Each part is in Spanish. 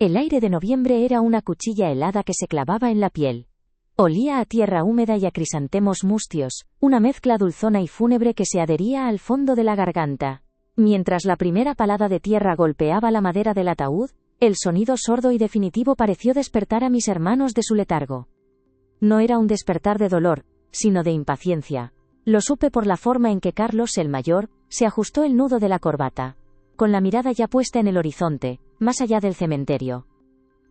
El aire de noviembre era una cuchilla helada que se clavaba en la piel. Olía a tierra húmeda y a crisantemos mustios, una mezcla dulzona y fúnebre que se adhería al fondo de la garganta. Mientras la primera palada de tierra golpeaba la madera del ataúd, el sonido sordo y definitivo pareció despertar a mis hermanos de su letargo. No era un despertar de dolor, sino de impaciencia. Lo supe por la forma en que Carlos, el mayor, se ajustó el nudo de la corbata, con la mirada ya puesta en el horizonte, más allá del cementerio.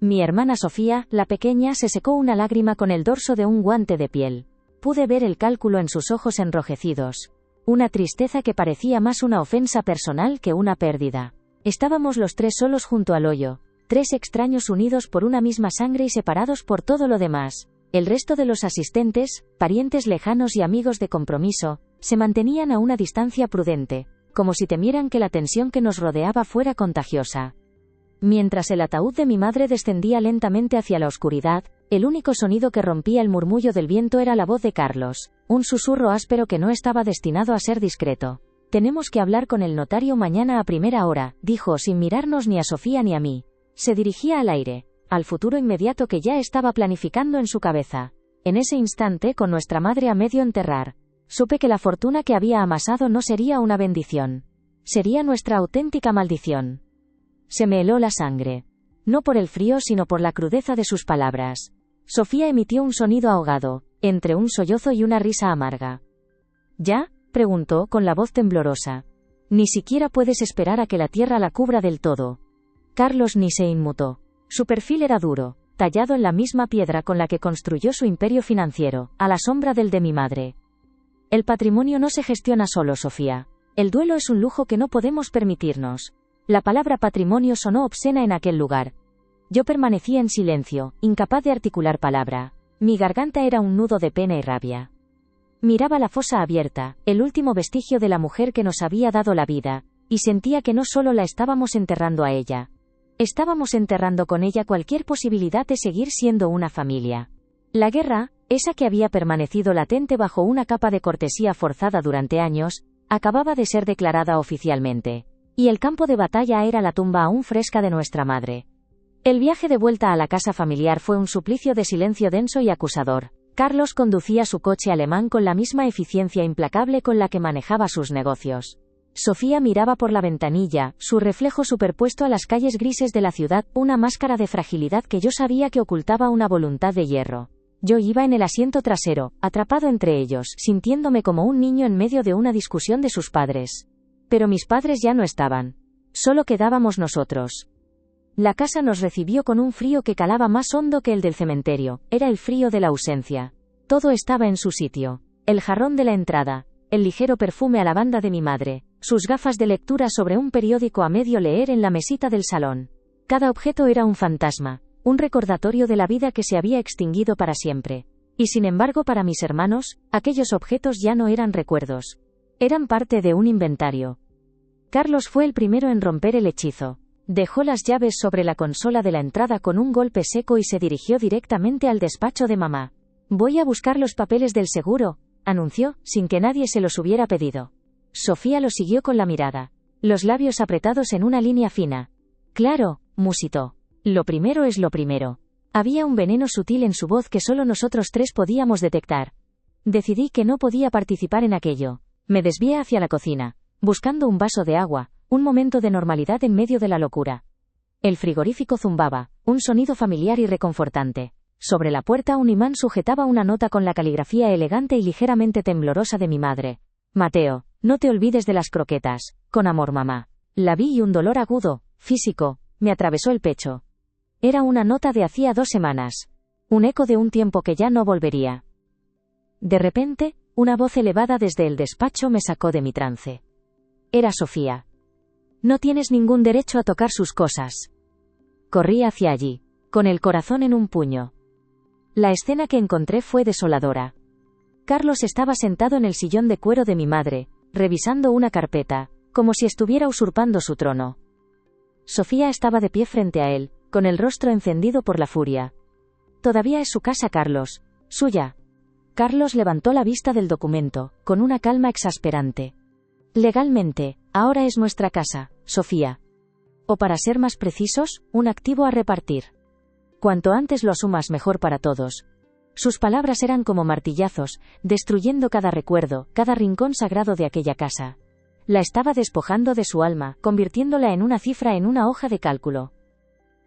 Mi hermana Sofía, la pequeña, se secó una lágrima con el dorso de un guante de piel. Pude ver el cálculo en sus ojos enrojecidos. Una tristeza que parecía más una ofensa personal que una pérdida. Estábamos los tres solos junto al hoyo, tres extraños unidos por una misma sangre y separados por todo lo demás. El resto de los asistentes, parientes lejanos y amigos de compromiso, se mantenían a una distancia prudente, como si temieran que la tensión que nos rodeaba fuera contagiosa. Mientras el ataúd de mi madre descendía lentamente hacia la oscuridad, el único sonido que rompía el murmullo del viento era la voz de Carlos, un susurro áspero que no estaba destinado a ser discreto. «Tenemos que hablar con el notario mañana a primera hora», dijo sin mirarnos ni a Sofía ni a mí. Se dirigía al aire, al futuro inmediato que ya estaba planificando en su cabeza. En ese instante, con nuestra madre a medio enterrar, supe que la fortuna que había amasado no sería una bendición. Sería nuestra auténtica maldición. Se me heló la sangre. No por el frío sino por la crudeza de sus palabras. Sofía emitió un sonido ahogado, entre un sollozo y una risa amarga. ¿Ya?, preguntó con la voz temblorosa. Ni siquiera puedes esperar a que la tierra la cubra del todo. Carlos ni se inmutó. Su perfil era duro, tallado en la misma piedra con la que construyó su imperio financiero, a la sombra del de mi madre. El patrimonio no se gestiona solo, Sofía. El duelo es un lujo que no podemos permitirnos. La palabra patrimonio sonó obscena en aquel lugar. Yo permanecía en silencio, incapaz de articular palabra. Mi garganta era un nudo de pena y rabia. Miraba la fosa abierta, el último vestigio de la mujer que nos había dado la vida, y sentía que no solo la estábamos enterrando a ella. Estábamos enterrando con ella cualquier posibilidad de seguir siendo una familia. La guerra, esa que había permanecido latente bajo una capa de cortesía forzada durante años, acababa de ser declarada oficialmente. Y el campo de batalla era la tumba aún fresca de nuestra madre. El viaje de vuelta a la casa familiar fue un suplicio de silencio denso y acusador. Carlos conducía su coche alemán con la misma eficiencia implacable con la que manejaba sus negocios. Sofía miraba por la ventanilla, su reflejo superpuesto a las calles grises de la ciudad, una máscara de fragilidad que yo sabía que ocultaba una voluntad de hierro. Yo iba en el asiento trasero, atrapado entre ellos, sintiéndome como un niño en medio de una discusión de sus padres. Pero mis padres ya no estaban. Solo quedábamos nosotros. La casa nos recibió con un frío que calaba más hondo que el del cementerio. Era el frío de la ausencia. Todo estaba en su sitio. El jarrón de la entrada, el ligero perfume a lavanda de mi madre, sus gafas de lectura sobre un periódico a medio leer en la mesita del salón. Cada objeto era un fantasma, un recordatorio de la vida que se había extinguido para siempre. Y sin embargo, para mis hermanos, aquellos objetos ya no eran recuerdos. Eran parte de un inventario. Carlos fue el primero en romper el hechizo. Dejó las llaves sobre la consola de la entrada con un golpe seco y se dirigió directamente al despacho de mamá. «Voy a buscar los papeles del seguro», anunció, sin que nadie se los hubiera pedido. Sofía lo siguió con la mirada, los labios apretados en una línea fina. «Claro», musitó. «Lo primero es lo primero». Había un veneno sutil en su voz que solo nosotros tres podíamos detectar. Decidí que no podía participar en aquello. Me desvié hacia la cocina, buscando un vaso de agua, un momento de normalidad en medio de la locura. El frigorífico zumbaba, un sonido familiar y reconfortante. Sobre la puerta un imán sujetaba una nota con la caligrafía elegante y ligeramente temblorosa de mi madre. «Mateo, no te olvides de las croquetas. Con amor, mamá». La vi y un dolor agudo, físico, me atravesó el pecho. Era una nota de hacía 2 semanas. Un eco de un tiempo que ya no volvería. De repente, una voz elevada desde el despacho me sacó de mi trance. Era Sofía. «No tienes ningún derecho a tocar sus cosas». Corrí hacia allí, con el corazón en un puño. La escena que encontré fue desoladora. Carlos estaba sentado en el sillón de cuero de mi madre, revisando una carpeta, como si estuviera usurpando su trono. Sofía estaba de pie frente a él, con el rostro encendido por la furia. «Todavía es su casa, Carlos. Suya». Carlos levantó la vista del documento, con una calma exasperante. «Legalmente, ahora es nuestra casa, Sofía». O para ser más precisos, un activo a repartir. Cuanto antes lo asumas mejor para todos. Sus palabras eran como martillazos, destruyendo cada recuerdo, cada rincón sagrado de aquella casa. La estaba despojando de su alma, convirtiéndola en una cifra en una hoja de cálculo.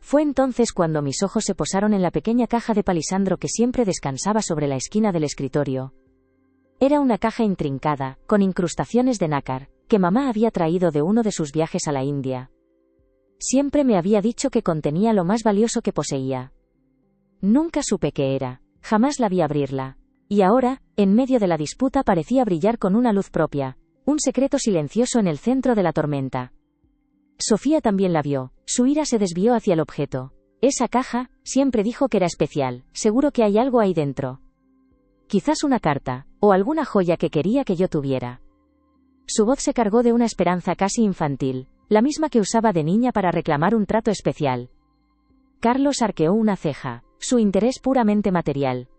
Fue entonces cuando mis ojos se posaron en la pequeña caja de palisandro que siempre descansaba sobre la esquina del escritorio. Era una caja intrincada, con incrustaciones de nácar, que mamá había traído de uno de sus viajes a la India. Siempre me había dicho que contenía lo más valioso que poseía. Nunca supe qué era, jamás la vi abrirla. Y ahora, en medio de la disputa, parecía brillar con una luz propia, un secreto silencioso en el centro de la tormenta. Sofía también la vio, su ira se desvió hacia el objeto. Esa caja, siempre dijo que era especial, seguro que hay algo ahí dentro. Quizás una carta, o alguna joya que quería que yo tuviera. Su voz se cargó de una esperanza casi infantil, la misma que usaba de niña para reclamar un trato especial. Carlos arqueó una ceja, su interés puramente material.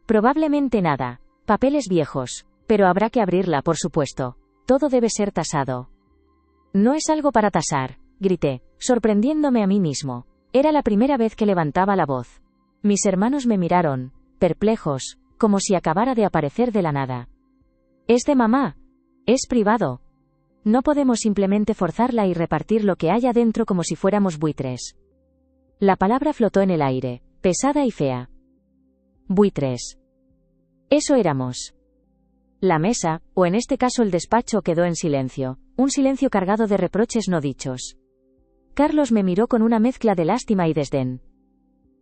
Probablemente nada, papeles viejos, pero habrá que abrirla, por supuesto. Todo debe ser tasado. No es algo para tasar, grité, sorprendiéndome a mí mismo. Era la primera vez que levantaba la voz. Mis hermanos me miraron, perplejos, como si acabara de aparecer de la nada. Es de mamá. Es privado. No podemos simplemente forzarla y repartir lo que haya dentro como si fuéramos buitres. La palabra flotó en el aire, pesada y fea. Buitres. Eso éramos. La mesa, o en este caso el despacho, quedó en silencio, un silencio cargado de reproches no dichos. Carlos me miró con una mezcla de lástima y desdén.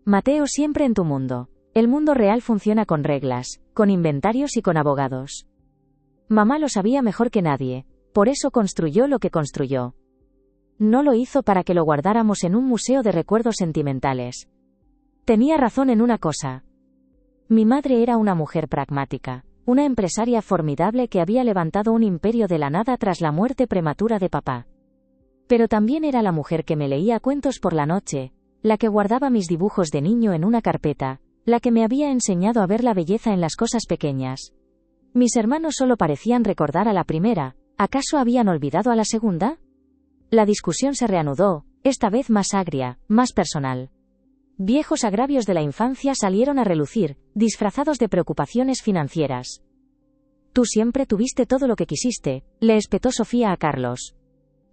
Mateo, siempre en tu mundo. El mundo real funciona con reglas, con inventarios y con abogados. Mamá lo sabía mejor que nadie, por eso construyó lo que construyó. No lo hizo para que lo guardáramos en un museo de recuerdos sentimentales. Tenía razón en una cosa. Mi madre era una mujer pragmática. Una empresaria formidable que había levantado un imperio de la nada tras la muerte prematura de papá. Pero también era la mujer que me leía cuentos por la noche, la que guardaba mis dibujos de niño en una carpeta, la que me había enseñado a ver la belleza en las cosas pequeñas. Mis hermanos solo parecían recordar a la primera, ¿acaso habían olvidado a la segunda? La discusión se reanudó, esta vez más agria, más personal. Viejos agravios de la infancia salieron a relucir, disfrazados de preocupaciones financieras. Tú siempre tuviste todo lo que quisiste, le espetó Sofía a Carlos.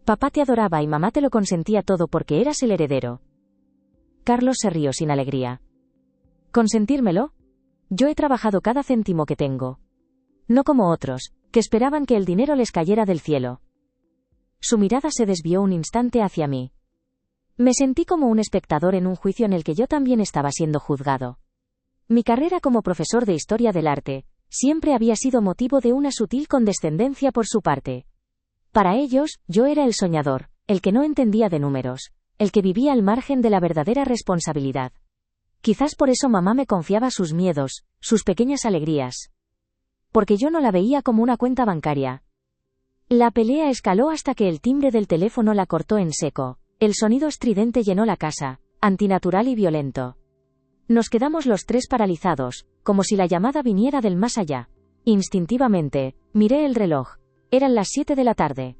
Papá te adoraba y mamá te lo consentía todo porque eras el heredero. Carlos se rió sin alegría. ¿Consentírmelo? Yo he trabajado cada céntimo que tengo. No como otros, que esperaban que el dinero les cayera del cielo. Su mirada se desvió un instante hacia mí. Me sentí como un espectador en un juicio en el que yo también estaba siendo juzgado. Mi carrera como profesor de historia del arte siempre había sido motivo de una sutil condescendencia por su parte. Para ellos, yo era el soñador, el que no entendía de números, el que vivía al margen de la verdadera responsabilidad. Quizás por eso mamá me confiaba sus miedos, sus pequeñas alegrías. Porque yo no la veía como una cuenta bancaria. La pelea escaló hasta que el timbre del teléfono la cortó en seco. El sonido estridente llenó la casa, antinatural y violento. Nos quedamos los tres paralizados, como si la llamada viniera del más allá. Instintivamente, miré el reloj. Eran las 7 de la tarde.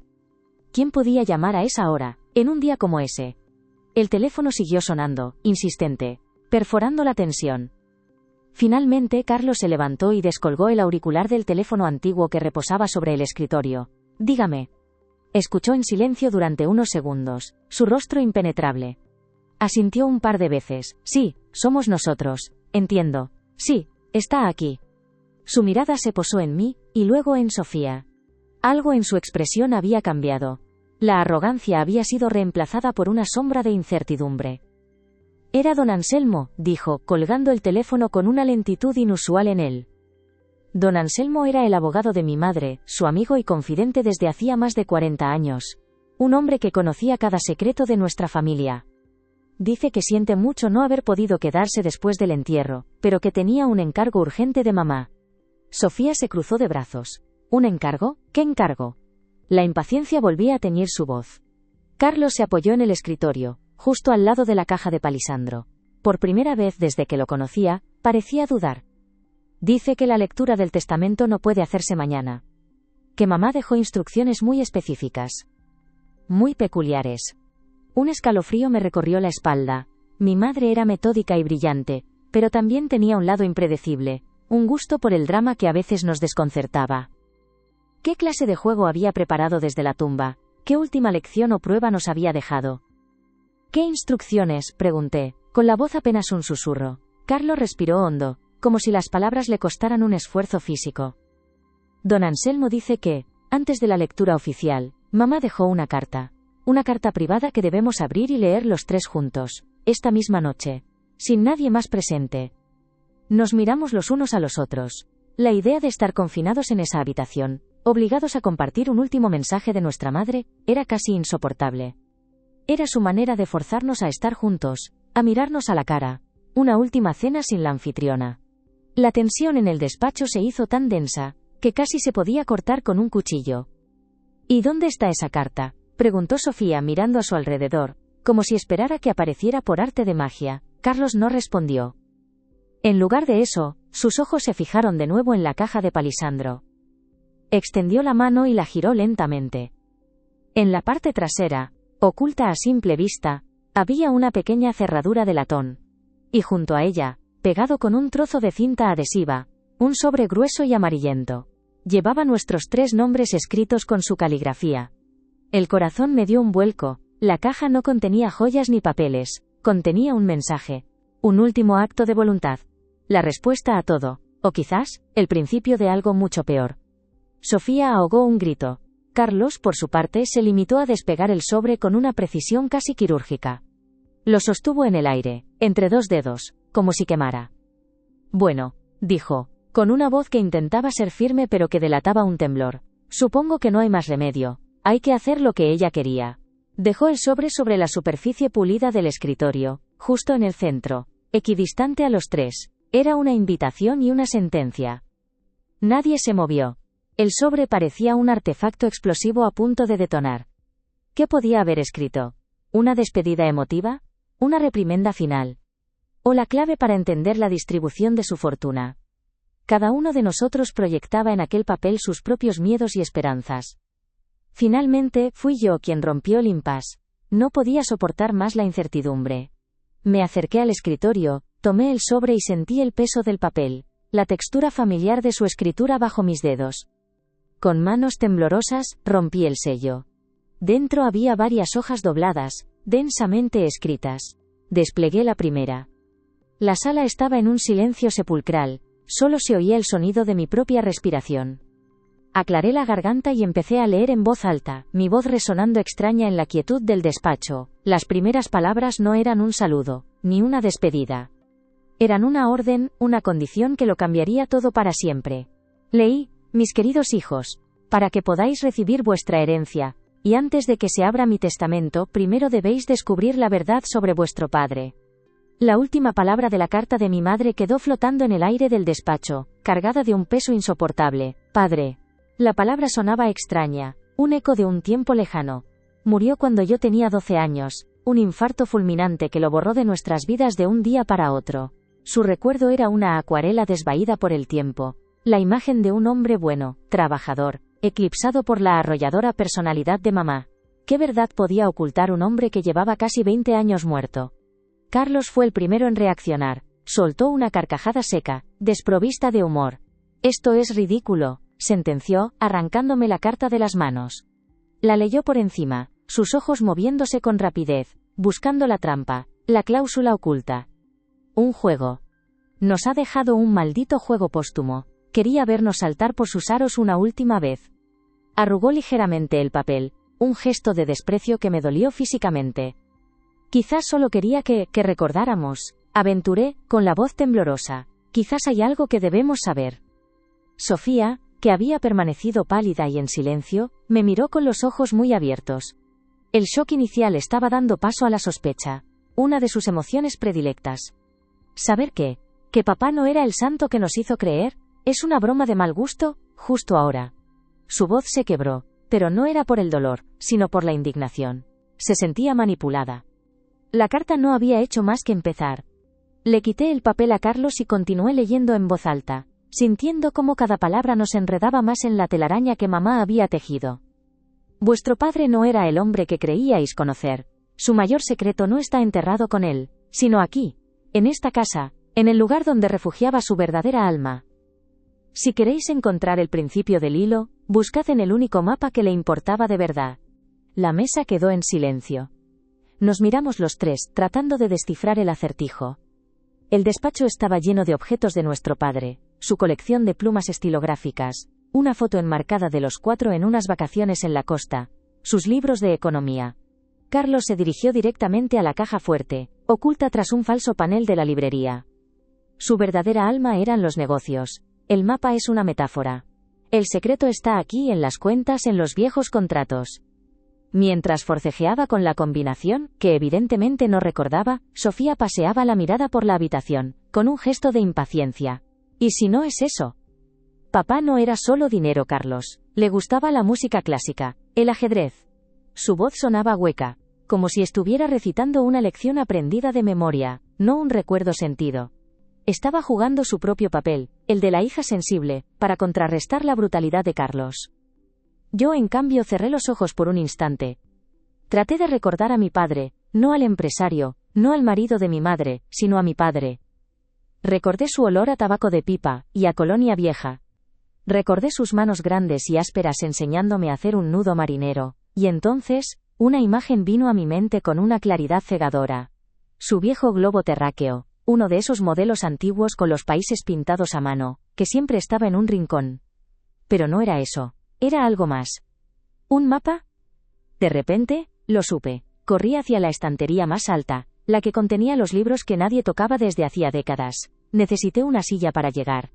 ¿Quién podía llamar a esa hora, en un día como ese? El teléfono siguió sonando, insistente, perforando la tensión. Finalmente Carlos se levantó y descolgó el auricular del teléfono antiguo que reposaba sobre el escritorio. Dígame. Escuchó en silencio durante unos segundos, su rostro impenetrable. Asintió un par de veces. Sí, somos nosotros. Entiendo. Sí, está aquí. Su mirada se posó en mí, y luego en Sofía. Algo en su expresión había cambiado. La arrogancia había sido reemplazada por una sombra de incertidumbre. Era don Anselmo, dijo, colgando el teléfono con una lentitud inusual en él. Don Anselmo era el abogado de mi madre, su amigo y confidente desde hacía más de 40 años. Un hombre que conocía cada secreto de nuestra familia. Dice que siente mucho no haber podido quedarse después del entierro, pero que tenía un encargo urgente de mamá. Sofía se cruzó de brazos. ¿Un encargo? ¿Qué encargo? La impaciencia volvía a teñir su voz. Carlos se apoyó en el escritorio, justo al lado de la caja de palisandro. Por primera vez desde que lo conocía, parecía dudar. Dice que la lectura del testamento no puede hacerse mañana. Que mamá dejó instrucciones muy específicas. Muy peculiares. Un escalofrío me recorrió la espalda. Mi madre era metódica y brillante, pero también tenía un lado impredecible, un gusto por el drama que a veces nos desconcertaba. ¿Qué clase de juego había preparado desde la tumba? ¿Qué última lección o prueba nos había dejado? ¿Qué instrucciones?, pregunté, con la voz apenas un susurro. Carlos respiró hondo, como si las palabras le costaran un esfuerzo físico. Don Anselmo dice que, antes de la lectura oficial, mamá dejó una carta privada que debemos abrir y leer los tres juntos, esta misma noche, sin nadie más presente. Nos miramos los unos a los otros. La idea de estar confinados en esa habitación, obligados a compartir un último mensaje de nuestra madre, era casi insoportable. Era su manera de forzarnos a estar juntos, a mirarnos a la cara, una última cena sin la anfitriona. La tensión en el despacho se hizo tan densa, que casi se podía cortar con un cuchillo. ¿Y dónde está esa carta?, preguntó Sofía mirando a su alrededor, como si esperara que apareciera por arte de magia. Carlos no respondió. En lugar de eso, sus ojos se fijaron de nuevo en la caja de palisandro. Extendió la mano y la giró lentamente. En la parte trasera, oculta a simple vista, había una pequeña cerradura de latón. Y junto a ella, pegado con un trozo de cinta adhesiva, un sobre grueso y amarillento. Llevaba nuestros tres nombres escritos con su caligrafía. El corazón me dio un vuelco. La caja no contenía joyas ni papeles, contenía un mensaje. Un último acto de voluntad. La respuesta a todo, o quizás, el principio de algo mucho peor. Sofía ahogó un grito. Carlos, por su parte, se limitó a despegar el sobre con una precisión casi quirúrgica. Lo sostuvo en el aire, entre dos dedos, como si quemara. Bueno, dijo, con una voz que intentaba ser firme pero que delataba un temblor. Supongo que no hay más remedio. Hay que hacer lo que ella quería. Dejó el sobre la superficie pulida del escritorio, justo en el centro, equidistante a los tres. Era una invitación y una sentencia. Nadie se movió. El sobre parecía un artefacto explosivo a punto de detonar. ¿Qué podía haber escrito? ¿Una despedida emotiva? ¿Una reprimenda final? ¿O la clave para entender la distribución de su fortuna? Cada uno de nosotros proyectaba en aquel papel sus propios miedos y esperanzas. Finalmente, fui yo quien rompió el impasse. No podía soportar más la incertidumbre. Me acerqué al escritorio, tomé el sobre y sentí el peso del papel, la textura familiar de su escritura bajo mis dedos. Con manos temblorosas, rompí el sello. Dentro había varias hojas dobladas, densamente escritas. Desplegué la primera. La sala estaba en un silencio sepulcral, solo se oía el sonido de mi propia respiración. Aclaré la garganta y empecé a leer en voz alta, mi voz resonando extraña en la quietud del despacho. Las primeras palabras no eran un saludo, ni una despedida. Eran una orden, una condición que lo cambiaría todo para siempre. Leí, mis queridos hijos, para que podáis recibir vuestra herencia, y antes de que se abra mi testamento, primero debéis descubrir la verdad sobre vuestro padre. La última palabra de la carta de mi madre quedó flotando en el aire del despacho, cargada de un peso insoportable. Padre. La palabra sonaba extraña, un eco de un tiempo lejano. Murió cuando yo tenía 12 años, un infarto fulminante que lo borró de nuestras vidas de un día para otro. Su recuerdo era una acuarela desvaída por el tiempo, la imagen de un hombre bueno, trabajador, eclipsado por la arrolladora personalidad de mamá. ¿Qué verdad podía ocultar un hombre que llevaba casi 20 años muerto? Carlos fue el primero en reaccionar, soltó una carcajada seca, desprovista de humor. Esto es ridículo, sentenció, arrancándome la carta de las manos. La leyó por encima, sus ojos moviéndose con rapidez, buscando la trampa, la cláusula oculta. Un juego. Nos ha dejado un maldito juego póstumo. Quería vernos saltar por sus aros una última vez. Arrugó ligeramente el papel, un gesto de desprecio que me dolió físicamente. Quizás solo quería que recordáramos, aventuré, con la voz temblorosa. Quizás hay algo que debemos saber. Sofía, que había permanecido pálida y en silencio, me miró con los ojos muy abiertos. El shock inicial estaba dando paso a la sospecha, una de sus emociones predilectas. ¿Saber qué? ¿Que papá no era el santo que nos hizo creer? ¿Es una broma de mal gusto, justo ahora? Su voz se quebró, pero no era por el dolor, sino por la indignación. Se sentía manipulada. La carta no había hecho más que empezar. Le quité el papel a Carlos y continué leyendo en voz alta, sintiendo cómo cada palabra nos enredaba más en la telaraña que mamá había tejido. Vuestro padre no era el hombre que creíais conocer. Su mayor secreto no está enterrado con él, sino aquí, en esta casa, en el lugar donde refugiaba su verdadera alma. Si queréis encontrar el principio del hilo, buscad en el único mapa que le importaba de verdad. La mesa quedó en silencio. Nos miramos los tres, tratando de descifrar el acertijo. El despacho estaba lleno de objetos de nuestro padre, su colección de plumas estilográficas, una foto enmarcada de los cuatro en unas vacaciones en la costa, sus libros de economía. Carlos se dirigió directamente a la caja fuerte, oculta tras un falso panel de la librería. Su verdadera alma eran los negocios. El mapa es una metáfora. El secreto está aquí, en las cuentas, en los viejos contratos. Mientras forcejeaba con la combinación, que evidentemente no recordaba, Sofía paseaba la mirada por la habitación, con un gesto de impaciencia. ¿Y si no es eso? Papá no era solo dinero, Carlos. Le gustaba la música clásica, el ajedrez. Su voz sonaba hueca, como si estuviera recitando una lección aprendida de memoria, no un recuerdo sentido. Estaba jugando su propio papel, el de la hija sensible, para contrarrestar la brutalidad de Carlos. Yo, en cambio, cerré los ojos por un instante. Traté de recordar a mi padre, no al empresario, no al marido de mi madre, sino a mi padre. Recordé su olor a tabaco de pipa, y a colonia vieja. Recordé sus manos grandes y ásperas enseñándome a hacer un nudo marinero, y entonces, una imagen vino a mi mente con una claridad cegadora. Su viejo globo terráqueo, uno de esos modelos antiguos con los países pintados a mano, que siempre estaba en un rincón. Pero no era eso. Era algo más. ¿Un mapa? De repente, lo supe. Corrí hacia la estantería más alta, la que contenía los libros que nadie tocaba desde hacía décadas. Necesité una silla para llegar.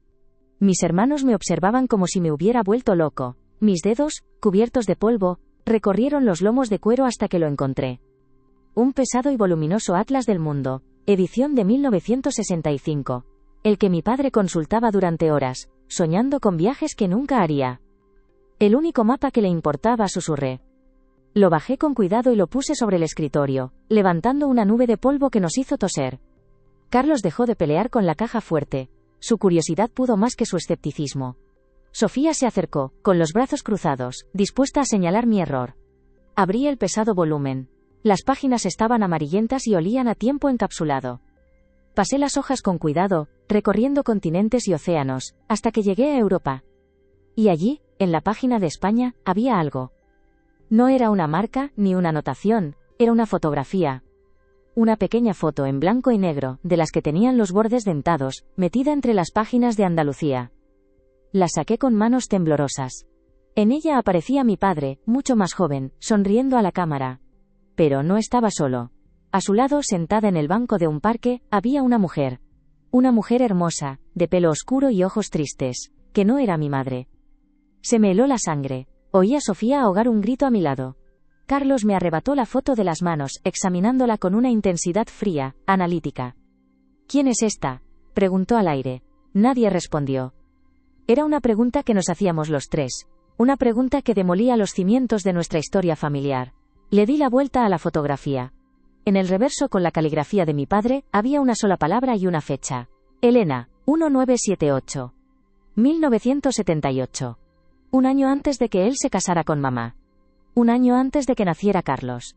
Mis hermanos me observaban como si me hubiera vuelto loco. Mis dedos, cubiertos de polvo, recorrieron los lomos de cuero hasta que lo encontré. Un pesado y voluminoso Atlas del Mundo, edición de 1965. El que mi padre consultaba durante horas, soñando con viajes que nunca haría. El único mapa que le importaba, susurré. Lo bajé con cuidado y lo puse sobre el escritorio, levantando una nube de polvo que nos hizo toser. Carlos dejó de pelear con la caja fuerte. Su curiosidad pudo más que su escepticismo. Sofía se acercó, con los brazos cruzados, dispuesta a señalar mi error. Abrí el pesado volumen. Las páginas estaban amarillentas y olían a tiempo encapsulado. Pasé las hojas con cuidado, recorriendo continentes y océanos, hasta que llegué a Europa. Y allí, en la página de España, había algo. No era una marca, ni una anotación, era una fotografía. Una pequeña foto en blanco y negro, de las que tenían los bordes dentados, metida entre las páginas de Andalucía. La saqué con manos temblorosas. En ella aparecía mi padre, mucho más joven, sonriendo a la cámara. Pero no estaba solo. A su lado, sentada en el banco de un parque, había una mujer. Una mujer hermosa, de pelo oscuro y ojos tristes, que no era mi madre. Se me heló la sangre. Oí a Sofía ahogar un grito a mi lado. Carlos me arrebató la foto de las manos, examinándola con una intensidad fría, analítica. ¿Quién es esta?, preguntó al aire. Nadie respondió. Era una pregunta que nos hacíamos los tres. Una pregunta que demolía los cimientos de nuestra historia familiar. Le di la vuelta a la fotografía. En el reverso, con la caligrafía de mi padre, había una sola palabra y una fecha. Elena, 1978. 1978. Un año antes de que él se casara con mamá. Un año antes de que naciera Carlos.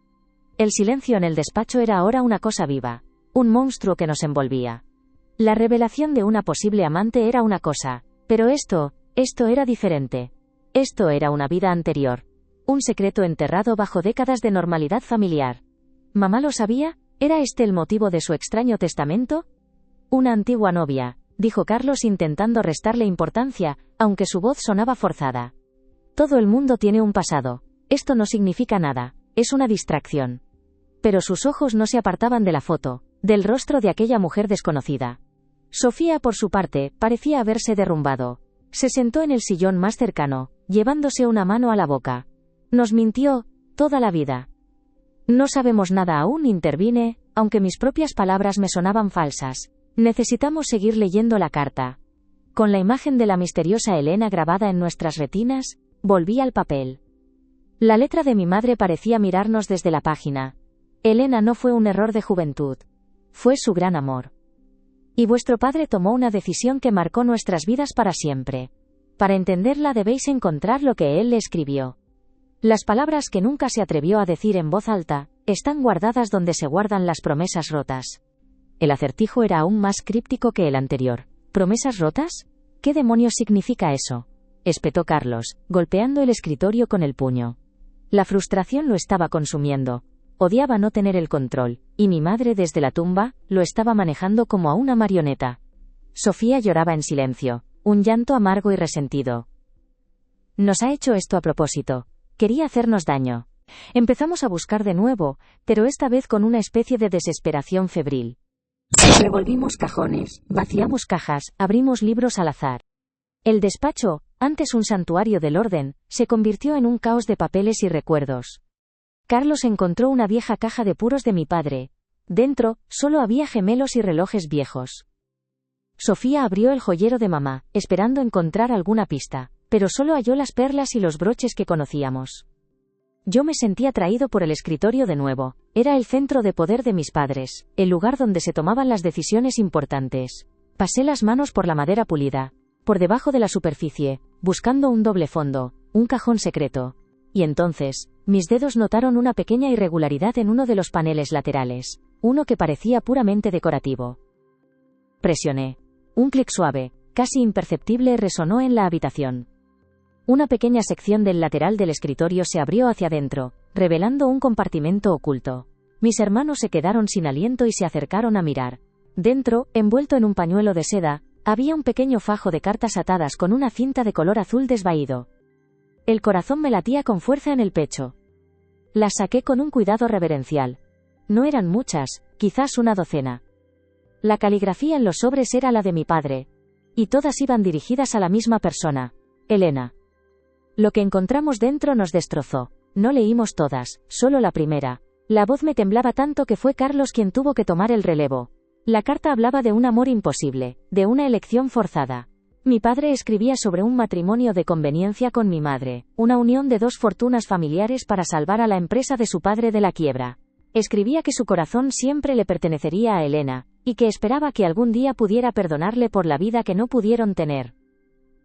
El silencio en el despacho era ahora una cosa viva. Un monstruo que nos envolvía. La revelación de una posible amante era una cosa. Pero esto era diferente. Esto era una vida anterior. Un secreto enterrado bajo décadas de normalidad familiar. ¿Mamá lo sabía? ¿Era este el motivo de su extraño testamento? Una antigua novia, dijo Carlos intentando restarle importancia, aunque su voz sonaba forzada. Todo el mundo tiene un pasado. Esto no significa nada, es una distracción. Pero sus ojos no se apartaban de la foto, del rostro de aquella mujer desconocida. Sofía, por su parte, parecía haberse derrumbado. Se sentó en el sillón más cercano, llevándose una mano a la boca. Nos mintió, toda la vida. No sabemos nada aún, intervine, aunque mis propias palabras me sonaban falsas. Necesitamos seguir leyendo la carta. Con la imagen de la misteriosa Elena grabada en nuestras retinas, volví al papel. La letra de mi madre parecía mirarnos desde la página. Elena no fue un error de juventud. Fue su gran amor. Y vuestro padre tomó una decisión que marcó nuestras vidas para siempre. Para entenderla debéis encontrar lo que él le escribió. Las palabras que nunca se atrevió a decir en voz alta, están guardadas donde se guardan las promesas rotas. El acertijo era aún más críptico que el anterior. ¿Promesas rotas? ¿Qué demonios significa eso?, espetó Carlos, golpeando el escritorio con el puño. La frustración lo estaba consumiendo. Odiaba no tener el control, y mi madre desde la tumba, lo estaba manejando como a una marioneta. Sofía lloraba en silencio, un llanto amargo y resentido. Nos ha hecho esto a propósito. Quería hacernos daño. Empezamos a buscar de nuevo, pero esta vez con una especie de desesperación febril. Revolvimos cajones, vaciamos cajas, abrimos libros al azar. El despacho, antes un santuario del orden, se convirtió en un caos de papeles y recuerdos. Carlos encontró una vieja caja de puros de mi padre. Dentro, solo había gemelos y relojes viejos. Sofía abrió el joyero de mamá, esperando encontrar alguna pista, pero solo halló las perlas y los broches que conocíamos. Yo me sentí atraído por el escritorio de nuevo. Era el centro de poder de mis padres, el lugar donde se tomaban las decisiones importantes. Pasé las manos por la madera pulida, por debajo de la superficie, buscando un doble fondo, un cajón secreto. Y entonces, mis dedos notaron una pequeña irregularidad en uno de los paneles laterales, uno que parecía puramente decorativo. Presioné. Un clic suave, casi imperceptible, resonó en la habitación. Una pequeña sección del lateral del escritorio se abrió hacia adentro, revelando un compartimento oculto. Mis hermanos se quedaron sin aliento y se acercaron a mirar. Dentro, envuelto en un pañuelo de seda, había un pequeño fajo de cartas atadas con una cinta de color azul desvaído. El corazón me latía con fuerza en el pecho. Las saqué con un cuidado reverencial. No eran muchas, quizás una docena. La caligrafía en los sobres era la de mi padre. Y todas iban dirigidas a la misma persona, Elena. Lo que encontramos dentro nos destrozó. No leímos todas, solo la primera. La voz me temblaba tanto que fue Carlos quien tuvo que tomar el relevo. La carta hablaba de un amor imposible, de una elección forzada. Mi padre escribía sobre un matrimonio de conveniencia con mi madre, una unión de dos fortunas familiares para salvar a la empresa de su padre de la quiebra. Escribía que su corazón siempre le pertenecería a Elena, y que esperaba que algún día pudiera perdonarle por la vida que no pudieron tener.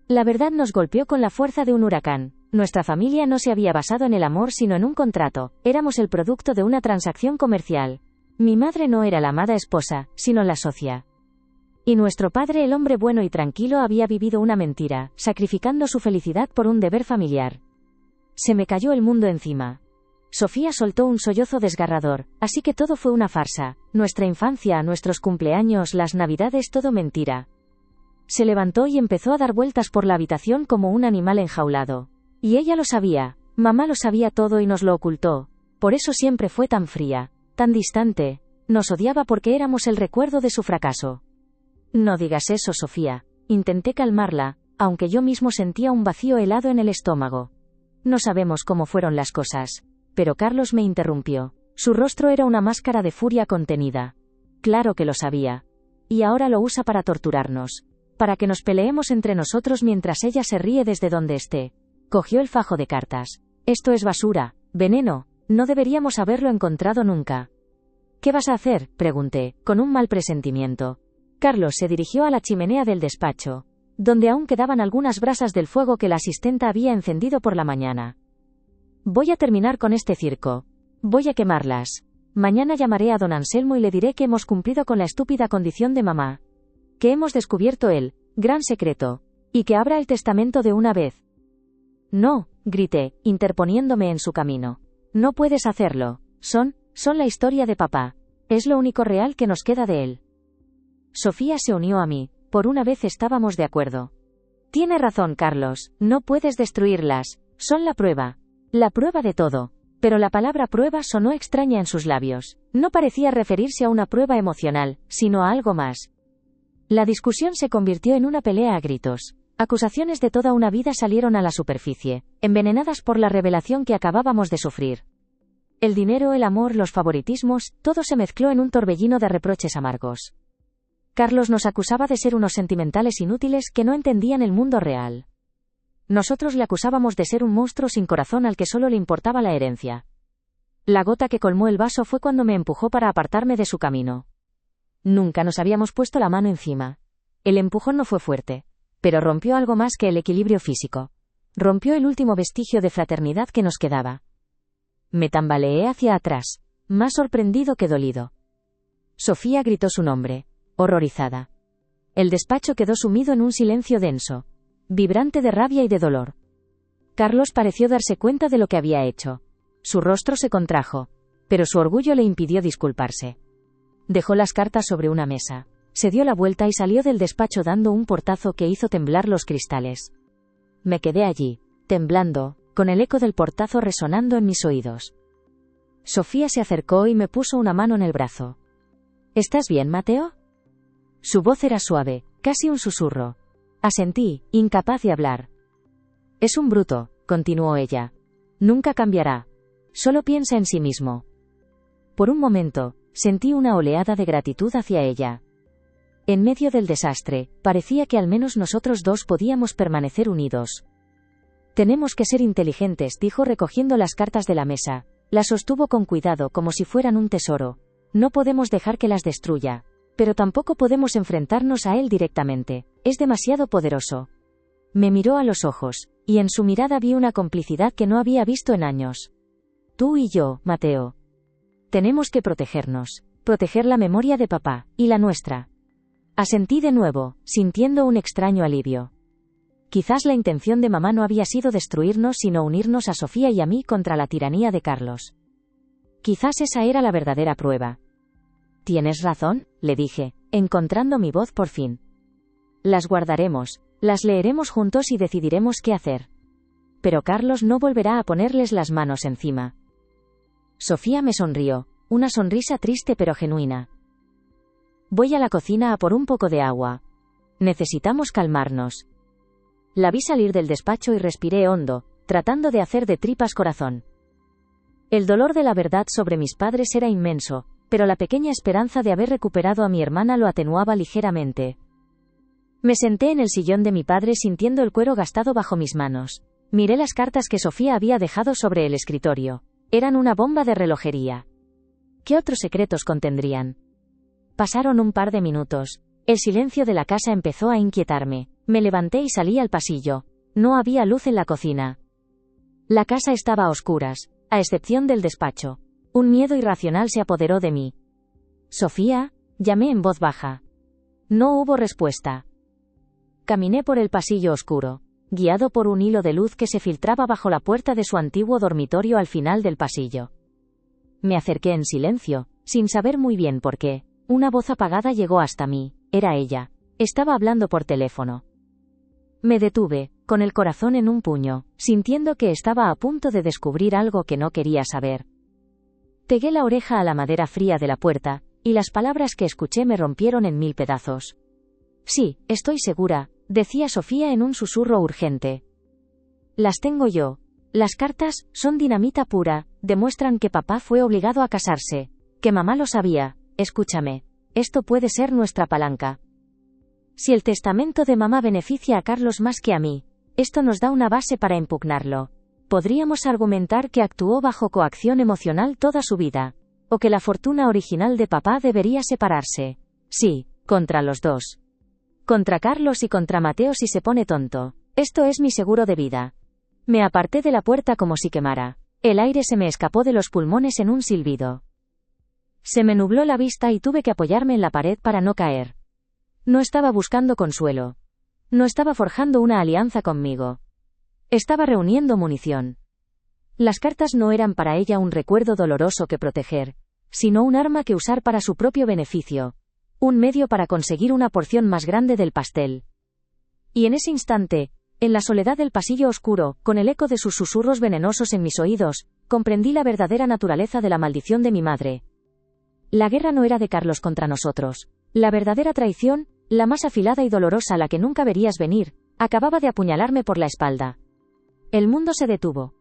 La verdad nos golpeó con la fuerza de un huracán. Nuestra familia no se había basado en el amor sino en un contrato, éramos el producto de una transacción comercial. Mi madre no era la amada esposa, sino la socia. Y nuestro padre, el hombre bueno y tranquilo, había vivido una mentira, sacrificando su felicidad por un deber familiar. Se me cayó el mundo encima. Sofía soltó un sollozo desgarrador, así que todo fue una farsa, nuestra infancia, nuestros cumpleaños, las navidades, todo mentira. Se levantó y empezó a dar vueltas por la habitación como un animal enjaulado. Y ella lo sabía, mamá lo sabía todo y nos lo ocultó. Por eso siempre fue tan fría, tan distante. Nos odiaba porque éramos el recuerdo de su fracaso. No digas eso, Sofía. Intenté calmarla, aunque yo mismo sentía un vacío helado en el estómago. No sabemos cómo fueron las cosas. Pero Carlos me interrumpió. Su rostro era una máscara de furia contenida. Claro que lo sabía. Y ahora lo usa para torturarnos. Para que nos peleemos entre nosotros mientras ella se ríe desde donde esté. Cogió el fajo de cartas. Esto es basura, veneno. No deberíamos haberlo encontrado nunca. ¿Qué vas a hacer?, pregunté, con un mal presentimiento. Carlos se dirigió a la chimenea del despacho, donde aún quedaban algunas brasas del fuego que la asistenta había encendido por la mañana. Voy a terminar con este circo. Voy a quemarlas. Mañana llamaré a don Anselmo y le diré que hemos cumplido con la estúpida condición de mamá. Que hemos descubierto el gran secreto. Y que abra el testamento de una vez. No, grité, interponiéndome en su camino. No puedes hacerlo. Son la historia de papá. Es lo único real que nos queda de él. Sofía se unió a mí. Por una vez estábamos de acuerdo. Tiene razón, Carlos. No puedes destruirlas. Son la prueba. La prueba de todo. Pero la palabra prueba sonó extraña en sus labios. No parecía referirse a una prueba emocional, sino a algo más. La discusión se convirtió en una pelea a gritos. Acusaciones de toda una vida salieron a la superficie, envenenadas por la revelación que acabábamos de sufrir. El dinero, el amor, los favoritismos, todo se mezcló en un torbellino de reproches amargos. Carlos nos acusaba de ser unos sentimentales inútiles que no entendían el mundo real. Nosotros le acusábamos de ser un monstruo sin corazón al que solo le importaba la herencia. La gota que colmó el vaso fue cuando me empujó para apartarme de su camino. Nunca nos habíamos puesto la mano encima. El empujón no fue fuerte, pero rompió algo más que el equilibrio físico. Rompió el último vestigio de fraternidad que nos quedaba. Me tambaleé hacia atrás, más sorprendido que dolido. Sofía gritó su nombre, horrorizada. El despacho quedó sumido en un silencio denso, vibrante de rabia y de dolor. Carlos pareció darse cuenta de lo que había hecho. Su rostro se contrajo, pero su orgullo le impidió disculparse. Dejó las cartas sobre una mesa, se dio la vuelta y salió del despacho dando un portazo que hizo temblar los cristales. Me quedé allí, temblando, con el eco del portazo resonando en mis oídos. Sofía se acercó y me puso una mano en el brazo. ¿Estás bien, Mateo? Su voz era suave, casi un susurro. Asentí, incapaz de hablar. Es un bruto, continuó ella. Nunca cambiará. Solo piensa en sí mismo. Por un momento, sentí una oleada de gratitud hacia ella. En medio del desastre, parecía que al menos nosotros dos podíamos permanecer unidos. Tenemos que ser inteligentes, dijo recogiendo las cartas de la mesa. Las sostuvo con cuidado como si fueran un tesoro. No podemos dejar que las destruya. Pero tampoco podemos enfrentarnos a él directamente. Es demasiado poderoso. Me miró a los ojos, y en su mirada vi una complicidad que no había visto en años. Tú y yo, Mateo. Tenemos que protegernos. Proteger la memoria de papá, y la nuestra. Asentí de nuevo, sintiendo un extraño alivio. Quizás la intención de mamá no había sido destruirnos sino unirnos a Sofía y a mí contra la tiranía de Carlos. Quizás esa era la verdadera prueba. Tienes razón, le dije, encontrando mi voz por fin. Las guardaremos, las leeremos juntos y decidiremos qué hacer. Pero Carlos no volverá a ponerles las manos encima. Sofía me sonrió, una sonrisa triste pero genuina. Voy a la cocina a por un poco de agua. Necesitamos calmarnos. La vi salir del despacho y respiré hondo, tratando de hacer de tripas corazón. El dolor de la verdad sobre mis padres era inmenso, pero la pequeña esperanza de haber recuperado a mi hermana lo atenuaba ligeramente. Me senté en el sillón de mi padre sintiendo el cuero gastado bajo mis manos. Miré las cartas que Sofía había dejado sobre el escritorio. Eran una bomba de relojería. ¿Qué otros secretos contendrían? Pasaron un par de minutos. El silencio de la casa empezó a inquietarme. Me levanté y salí al pasillo. No había luz en la cocina. La casa estaba a oscuras, a excepción del despacho. Un miedo irracional se apoderó de mí. «Sofía», llamé en voz baja. No hubo respuesta. Caminé por el pasillo oscuro, guiado por un hilo de luz que se filtraba bajo la puerta de su antiguo dormitorio al final del pasillo. Me acerqué en silencio, sin saber muy bien por qué. Una voz apagada llegó hasta mí. Era ella. Estaba hablando por teléfono. Me detuve, con el corazón en un puño, sintiendo que estaba a punto de descubrir algo que no quería saber. Pegué la oreja a la madera fría de la puerta, y las palabras que escuché me rompieron en 1000 pedazos. Sí, estoy segura, decía Sofía en un susurro urgente. Las tengo yo. Las cartas son dinamita pura, demuestran que papá fue obligado a casarse, que mamá lo sabía. Escúchame. Esto puede ser nuestra palanca. Si el testamento de mamá beneficia a Carlos más que a mí, esto nos da una base para impugnarlo. Podríamos argumentar que actuó bajo coacción emocional toda su vida, o que la fortuna original de papá debería separarse. Sí, contra los dos. Contra Carlos y contra Mateo si se pone tonto. Esto es mi seguro de vida. Me aparté de la puerta como si quemara. El aire se me escapó de los pulmones en un silbido. Se me nubló la vista y tuve que apoyarme en la pared para no caer. No estaba buscando consuelo. No estaba forjando una alianza conmigo. Estaba reuniendo munición. Las cartas no eran para ella un recuerdo doloroso que proteger, sino un arma que usar para su propio beneficio. Un medio para conseguir una porción más grande del pastel. Y en ese instante, en la soledad del pasillo oscuro, con el eco de sus susurros venenosos en mis oídos, comprendí la verdadera naturaleza de la maldición de mi madre. La guerra no era de Carlos contra nosotros. La verdadera traición, la más afilada y dolorosa, la que nunca verías venir, acababa de apuñalarme por la espalda. El mundo se detuvo.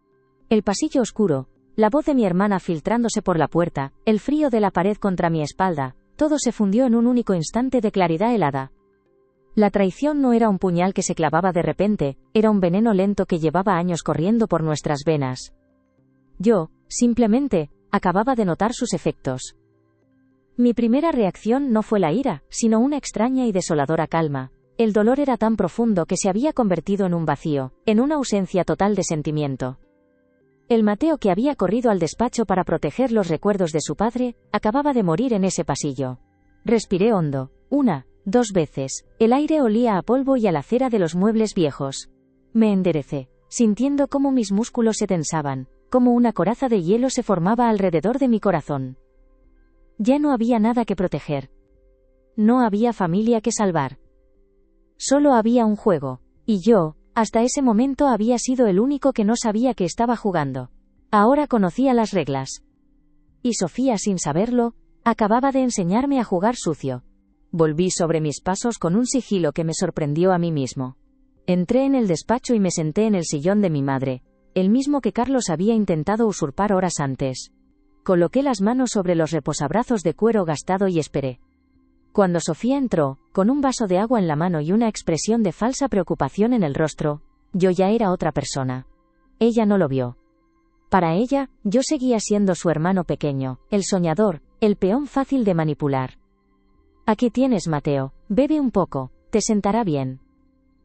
El pasillo oscuro, la voz de mi hermana filtrándose por la puerta, el frío de la pared contra mi espalda, todo se fundió en un único instante de claridad helada. La traición no era un puñal que se clavaba de repente, era un veneno lento que llevaba años corriendo por nuestras venas. Yo, simplemente, acababa de notar sus efectos. Mi primera reacción no fue la ira, sino una extraña y desoladora calma. El dolor era tan profundo que se había convertido en un vacío, en una ausencia total de sentimiento. El Mateo que había corrido al despacho para proteger los recuerdos de su padre, acababa de morir en ese pasillo. Respiré hondo, 1, 2 veces, el aire olía a polvo y a la cera de los muebles viejos. Me enderecé, sintiendo cómo mis músculos se tensaban, como una coraza de hielo se formaba alrededor de mi corazón. Ya no había nada que proteger. No había familia que salvar. Solo había un juego, y yo, hasta ese momento había sido el único que no sabía que estaba jugando. Ahora conocía las reglas. Y Sofía, sin saberlo, acababa de enseñarme a jugar sucio. Volví sobre mis pasos con un sigilo que me sorprendió a mí mismo. Entré en el despacho y me senté en el sillón de mi madre, el mismo que Carlos había intentado usurpar horas antes. Coloqué las manos sobre los reposabrazos de cuero gastado y esperé. Cuando Sofía entró, con un vaso de agua en la mano y una expresión de falsa preocupación en el rostro, yo ya era otra persona. Ella no lo vio. Para ella, yo seguía siendo su hermano pequeño, el soñador, el peón fácil de manipular. Aquí tienes, Mateo, bebe un poco, te sentará bien.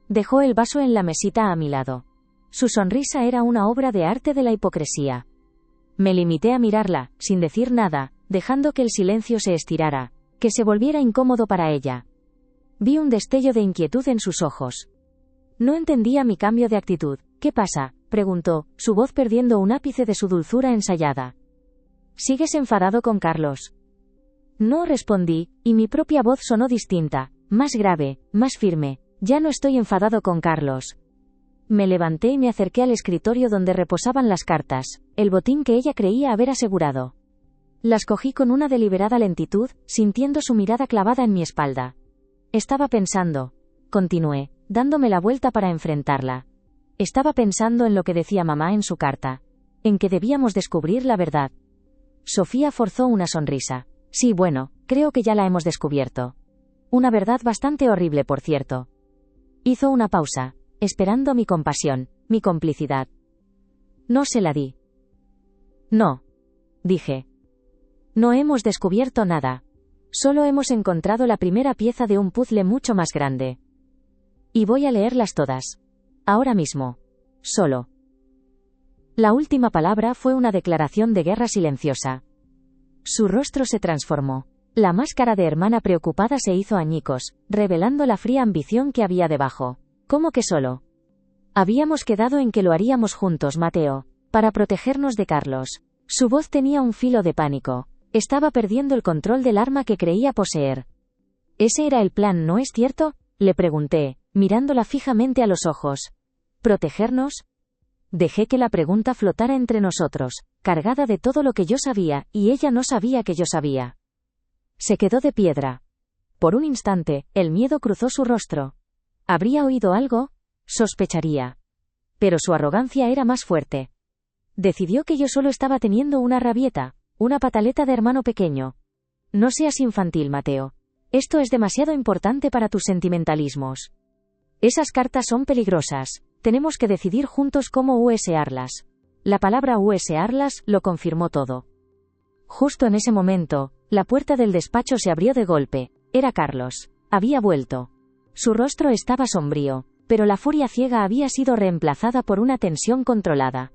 Dejó el vaso en la mesita a mi lado. Su sonrisa era una obra de arte de la hipocresía. Me limité a mirarla, sin decir nada, dejando que el silencio se estirara, que se volviera incómodo para ella. Vi un destello de inquietud en sus ojos. No entendía mi cambio de actitud. ¿Qué pasa?, preguntó, su voz perdiendo un ápice de su dulzura ensayada. ¿Sigues enfadado con Carlos? No, respondí, y mi propia voz sonó distinta, más grave, más firme. Ya no estoy enfadado con Carlos. Me levanté y me acerqué al escritorio donde reposaban las cartas, el botín que ella creía haber asegurado. Las cogí con una deliberada lentitud, sintiendo su mirada clavada en mi espalda. Estaba pensando, continué, dándome la vuelta para enfrentarla. Estaba pensando en lo que decía mamá en su carta, en que debíamos descubrir la verdad. Sofía forzó una sonrisa. Sí, bueno, creo que ya la hemos descubierto. Una verdad bastante horrible, por cierto. Hizo una pausa, esperando mi compasión, mi complicidad. No se la di. No, dije. No hemos descubierto nada. Solo hemos encontrado la primera pieza de un puzzle mucho más grande. Y voy a leerlas todas. Ahora mismo. Solo. La última palabra fue una declaración de guerra silenciosa. Su rostro se transformó. La máscara de hermana preocupada se hizo añicos, revelando la fría ambición que había debajo. ¿Cómo que solo? Habíamos quedado en que lo haríamos juntos, Mateo, para protegernos de Carlos. Su voz tenía un filo de pánico. Estaba perdiendo el control del arma que creía poseer. ¿Ese era el plan, no es cierto?, le pregunté, mirándola fijamente a los ojos. ¿Protegernos? Dejé que la pregunta flotara entre nosotros, cargada de todo lo que yo sabía, y ella no sabía que yo sabía. Se quedó de piedra. Por un instante, el miedo cruzó su rostro. ¿Habría oído algo? Sospecharía. Pero su arrogancia era más fuerte. Decidió que yo solo estaba teniendo una rabieta, una pataleta de hermano pequeño. No seas infantil, Mateo. Esto es demasiado importante para tus sentimentalismos. Esas cartas son peligrosas. Tenemos que decidir juntos cómo usarlas. La palabra usarlas lo confirmó todo. Justo en ese momento, la puerta del despacho se abrió de golpe. Era Carlos. Había vuelto. Su rostro estaba sombrío, pero la furia ciega había sido reemplazada por una tensión controlada.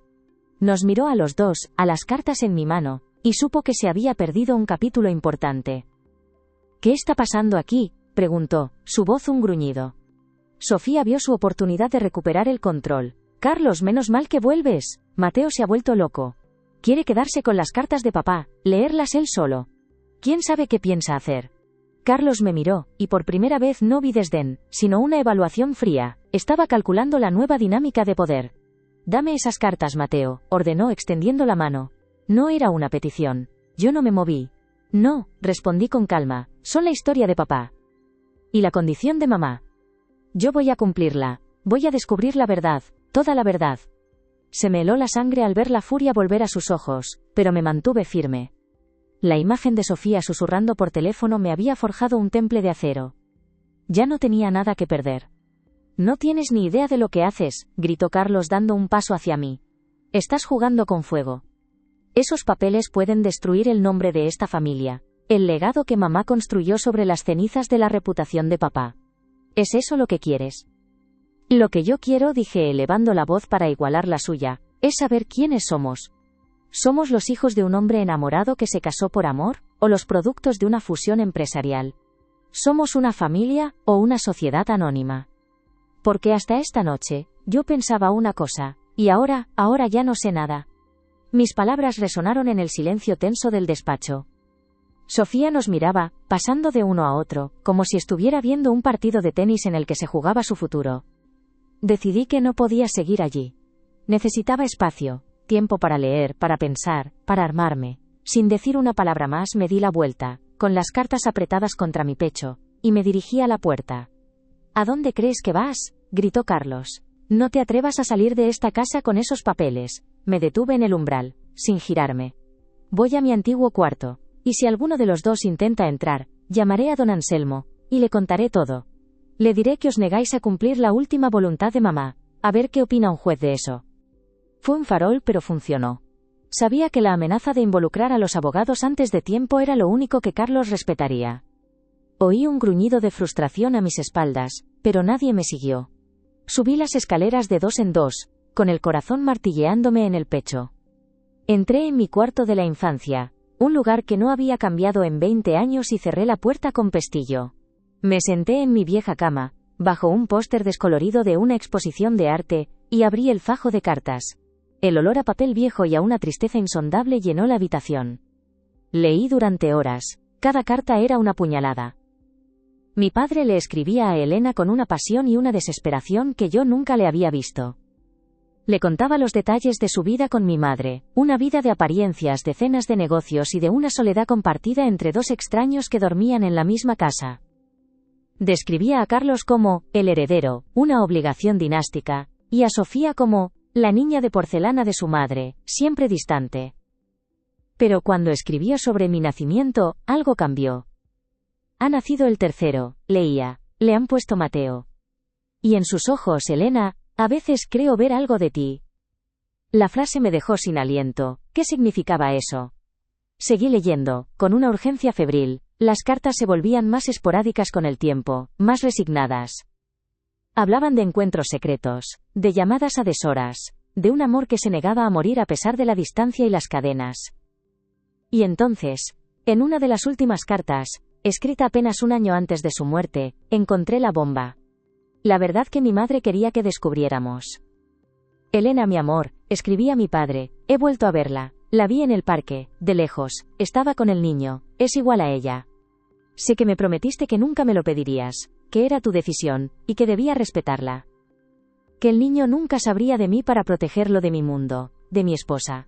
Nos miró a los dos, a las cartas en mi mano, y supo que se había perdido un capítulo importante. ¿Qué está pasando aquí?, preguntó, su voz un gruñido. Sofía vio su oportunidad de recuperar el control. Carlos, menos mal que vuelves. Mateo se ha vuelto loco. Quiere quedarse con las cartas de papá, leerlas él solo. ¿Quién sabe qué piensa hacer? Carlos me miró, y por primera vez no vi desdén, sino una evaluación fría. Estaba calculando la nueva dinámica de poder. Dame esas cartas, Mateo, ordenó extendiendo la mano. No era una petición. Yo no me moví. No, respondí con calma, son la historia de papá. Y la condición de mamá. Yo voy a cumplirla. Voy a descubrir la verdad, toda la verdad. Se me heló la sangre al ver la furia volver a sus ojos, pero me mantuve firme. La imagen de Sofía susurrando por teléfono me había forjado un temple de acero. Ya no tenía nada que perder. No tienes ni idea de lo que haces, gritó Carlos dando un paso hacia mí. Estás jugando con fuego. Esos papeles pueden destruir el nombre de esta familia, el legado que mamá construyó sobre las cenizas de la reputación de papá. ¿Es eso lo que quieres? Lo que yo quiero, dije elevando la voz para igualar la suya, es saber quiénes somos. ¿Somos los hijos de un hombre enamorado que se casó por amor, o los productos de una fusión empresarial? ¿Somos una familia, o una sociedad anónima? Porque hasta esta noche, yo pensaba una cosa, y ahora ya no sé nada. Mis palabras resonaron en el silencio tenso del despacho. Sofía nos miraba, pasando de uno a otro, como si estuviera viendo un partido de tenis en el que se jugaba su futuro. Decidí que no podía seguir allí. Necesitaba espacio, tiempo para leer, para pensar, para armarme. Sin decir una palabra más me di la vuelta, con las cartas apretadas contra mi pecho, y me dirigí a la puerta. ¿A dónde crees que vas?, gritó Carlos. No te atrevas a salir de esta casa con esos papeles. Me detuve en el umbral, sin girarme. Voy a mi antiguo cuarto, y si alguno de los dos intenta entrar, llamaré a don Anselmo, y le contaré todo. Le diré que os negáis a cumplir la última voluntad de mamá, a ver qué opina un juez de eso. Fue un farol, pero funcionó. Sabía que la amenaza de involucrar a los abogados antes de tiempo era lo único que Carlos respetaría. Oí un gruñido de frustración a mis espaldas, pero nadie me siguió. Subí las escaleras de dos en dos, con el corazón martilleándome en el pecho. Entré en mi cuarto de la infancia, un lugar que no había cambiado en 20 años, y cerré la puerta con pestillo. Me senté en mi vieja cama, bajo un póster descolorido de una exposición de arte, y abrí el fajo de cartas. El olor a papel viejo y a una tristeza insondable llenó la habitación. Leí durante horas. Cada carta era una puñalada. Mi padre le escribía a Elena con una pasión y una desesperación que yo nunca le había visto. Le contaba los detalles de su vida con mi madre, una vida de apariencias, de cenas de negocios y de una soledad compartida entre dos extraños que dormían en la misma casa. Describía a Carlos como el heredero, una obligación dinástica, y a Sofía como la niña de porcelana de su madre, siempre distante. Pero cuando escribió sobre mi nacimiento, algo cambió. Ha nacido el tercero, leía, le han puesto Mateo. Y en sus ojos, Elena, a veces creo ver algo de ti. La frase me dejó sin aliento. ¿Qué significaba eso? Seguí leyendo, con una urgencia febril. Las cartas se volvían más esporádicas con el tiempo, más resignadas. Hablaban de encuentros secretos, de llamadas a deshoras, de un amor que se negaba a morir a pesar de la distancia y las cadenas. Y entonces, en una de las últimas cartas, escrita apenas un año antes de su muerte, encontré la bomba. La verdad que mi madre quería que descubriéramos. Elena, mi amor, escribía mi padre, he vuelto a verla. La vi en el parque, de lejos, estaba con el niño, es igual a ella. Sé que me prometiste que nunca me lo pedirías, que era tu decisión, y que debía respetarla. Que el niño nunca sabría de mí para protegerlo de mi mundo, de mi esposa.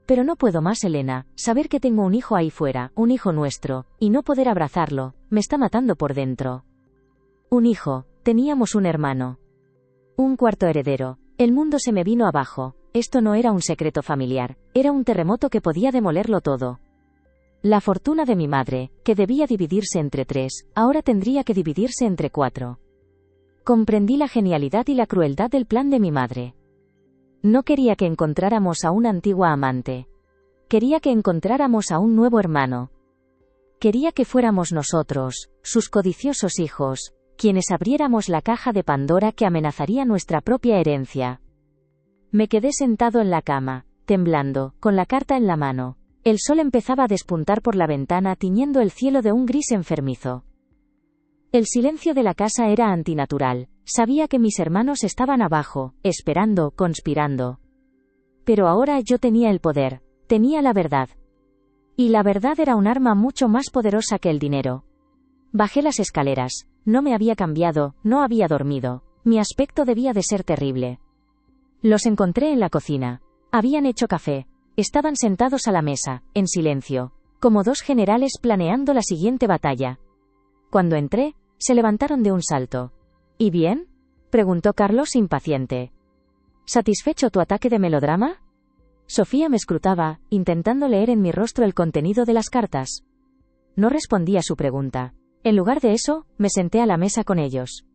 Pero no puedo más, Elena, saber que tengo un hijo ahí fuera, un hijo nuestro, y no poder abrazarlo, me está matando por dentro. Un hijo, teníamos un hermano. Un cuarto heredero, el mundo se me vino abajo, esto no era un secreto familiar, era un terremoto que podía demolerlo todo. La fortuna de mi madre, que debía dividirse entre 3, ahora tendría que dividirse entre 4. Comprendí la genialidad y la crueldad del plan de mi madre. No quería que encontráramos a una antigua amante. Quería que encontráramos a un nuevo hermano. Quería que fuéramos nosotros, sus codiciosos hijos, quienes abriéramos la caja de Pandora que amenazaría nuestra propia herencia. Me quedé sentado en la cama, temblando, con la carta en la mano. El sol empezaba a despuntar por la ventana tiñendo el cielo de un gris enfermizo. El silencio de la casa era antinatural. Sabía que mis hermanos estaban abajo, esperando, conspirando. Pero ahora yo tenía el poder, tenía la verdad. Y la verdad era un arma mucho más poderosa que el dinero. Bajé las escaleras. No me había cambiado, no había dormido. Mi aspecto debía de ser terrible. Los encontré en la cocina. Habían hecho café. Estaban sentados a la mesa, en silencio, como dos generales planeando la siguiente batalla. Cuando entré, se levantaron de un salto. ¿Y bien?, preguntó Carlos impaciente. ¿Satisfecho tu ataque de melodrama? Sofía me escrutaba, intentando leer en mi rostro el contenido de las cartas. No respondí a su pregunta. En lugar de eso, me senté a la mesa con ellos.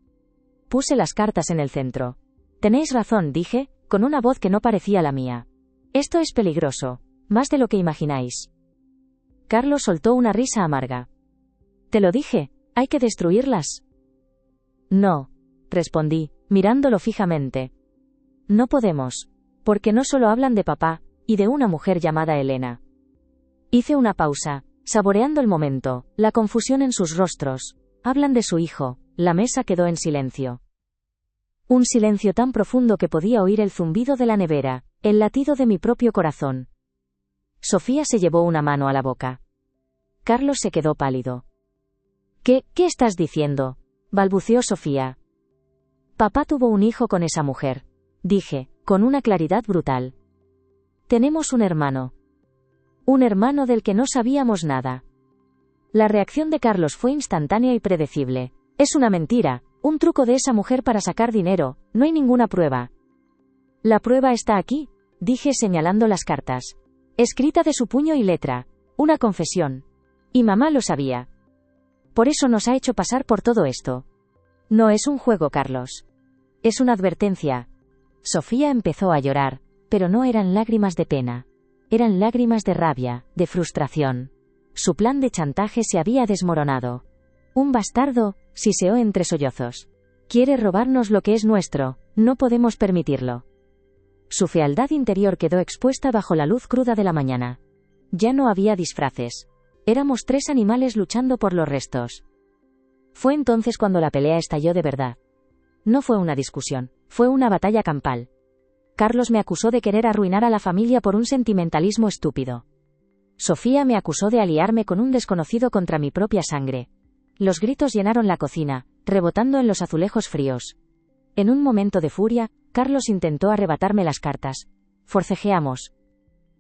Puse las cartas en el centro. Tenéis razón, dije, con una voz que no parecía la mía. Esto es peligroso, más de lo que imagináis. Carlos soltó una risa amarga. Te lo dije, hay que destruirlas. No, respondí, mirándolo fijamente. No podemos. Porque no solo hablan de papá, y de una mujer llamada Elena. Hice una pausa, saboreando el momento, la confusión en sus rostros. Hablan de su hijo. La mesa quedó en silencio. Un silencio tan profundo que podía oír el zumbido de la nevera, el latido de mi propio corazón. Sofía se llevó una mano a la boca. Carlos se quedó pálido. ¿Qué estás diciendo?, balbuceó Sofía. Papá tuvo un hijo con esa mujer, dije, con una claridad brutal. Tenemos un hermano. Un hermano del que no sabíamos nada. La reacción de Carlos fue instantánea y predecible. Es una mentira, un truco de esa mujer para sacar dinero, no hay ninguna prueba. La prueba está aquí, dije señalando las cartas. Escrita de su puño y letra. Una confesión. Y mamá lo sabía. Por eso nos ha hecho pasar por todo esto. No es un juego, Carlos. Es una advertencia. Sofía empezó a llorar, pero no eran lágrimas de pena. Eran lágrimas de rabia, de frustración. Su plan de chantaje se había desmoronado. Un bastardo, siseó entre sollozos. Quiere robarnos lo que es nuestro, no podemos permitirlo. Su fealdad interior quedó expuesta bajo la luz cruda de la mañana. Ya no había disfraces. Éramos 3 animales luchando por los restos. Fue entonces cuando la pelea estalló de verdad. No fue una discusión, fue una batalla campal. Carlos me acusó de querer arruinar a la familia por un sentimentalismo estúpido. Sofía me acusó de aliarme con un desconocido contra mi propia sangre. Los gritos llenaron la cocina, rebotando en los azulejos fríos. En un momento de furia, Carlos intentó arrebatarme las cartas. Forcejeamos.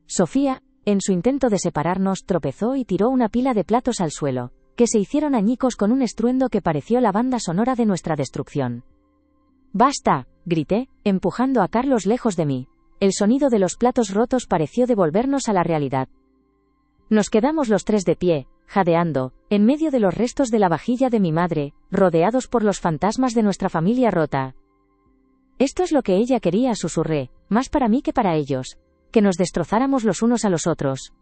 Sofía, en su intento de separarnos, tropezó y tiró una pila de platos al suelo, que se hicieron añicos con un estruendo que pareció la banda sonora de nuestra destrucción. ¡Basta!, grité, empujando a Carlos lejos de mí. El sonido de los platos rotos pareció devolvernos a la realidad. Nos quedamos los 3 de pie, jadeando, en medio de los restos de la vajilla de mi madre, rodeados por los fantasmas de nuestra familia rota. Esto es lo que ella quería, susurré, más para mí que para ellos. Que nos destrozáramos los unos a los otros.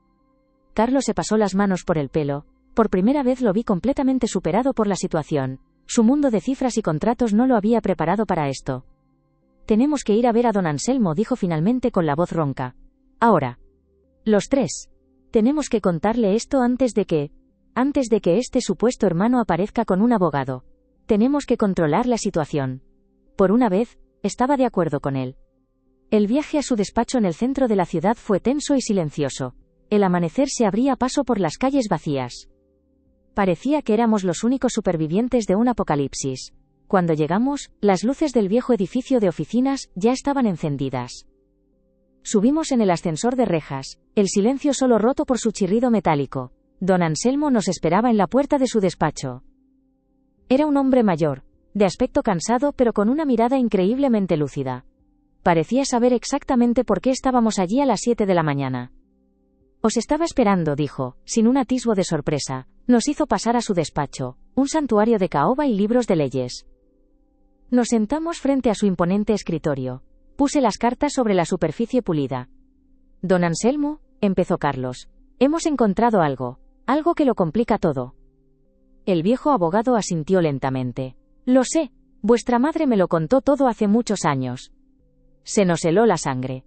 Carlos se pasó las manos por el pelo. Por primera vez lo vi completamente superado por la situación. Su mundo de cifras y contratos no lo había preparado para esto. Tenemos que ir a ver a don Anselmo, dijo finalmente con la voz ronca. Ahora. Los 3. Tenemos que contarle esto antes de que este supuesto hermano aparezca con un abogado. Tenemos que controlar la situación. Por una vez, estaba de acuerdo con él. El viaje a su despacho en el centro de la ciudad fue tenso y silencioso. El amanecer se abría paso por las calles vacías. Parecía que éramos los únicos supervivientes de un apocalipsis. Cuando llegamos, las luces del viejo edificio de oficinas ya estaban encendidas. Subimos en el ascensor de rejas, el silencio solo roto por su chirrido metálico. Don Anselmo nos esperaba en la puerta de su despacho. Era un hombre mayor, de aspecto cansado pero con una mirada increíblemente lúcida. Parecía saber exactamente por qué estábamos allí a las 7 de la mañana. Os estaba esperando, dijo, sin un atisbo de sorpresa. Nos hizo pasar a su despacho, un santuario de caoba y libros de leyes. Nos sentamos frente a su imponente escritorio. Puse las cartas sobre la superficie pulida. Don Anselmo, empezó Carlos. Hemos encontrado algo que lo complica todo. El viejo abogado asintió lentamente. Lo sé, vuestra madre me lo contó todo hace muchos años. Se nos heló la sangre.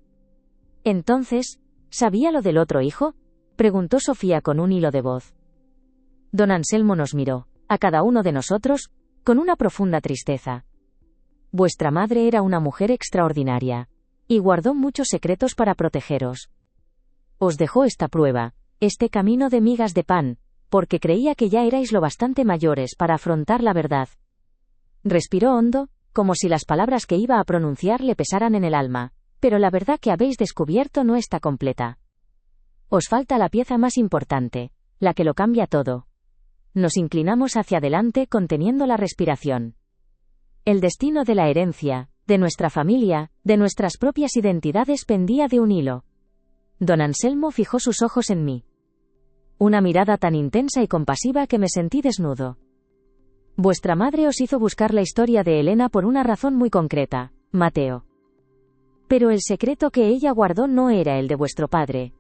Entonces, ¿sabía lo del otro hijo?, preguntó Sofía con un hilo de voz. Don Anselmo nos miró, a cada uno de nosotros, con una profunda tristeza. Vuestra madre era una mujer extraordinaria, y guardó muchos secretos para protegeros. Os dejó esta prueba, este camino de migas de pan, porque creía que ya erais lo bastante mayores para afrontar la verdad. Respiró hondo, como si las palabras que iba a pronunciar le pesaran en el alma, pero la verdad que habéis descubierto no está completa. Os falta la pieza más importante, la que lo cambia todo. Nos inclinamos hacia adelante conteniendo la respiración. El destino de la herencia, de nuestra familia, de nuestras propias identidades pendía de un hilo. Don Anselmo fijó sus ojos en mí. Una mirada tan intensa y compasiva que me sentí desnudo. Vuestra madre os hizo buscar la historia de Elena por una razón muy concreta, Mateo. Pero el secreto que ella guardó no era el de vuestro padre.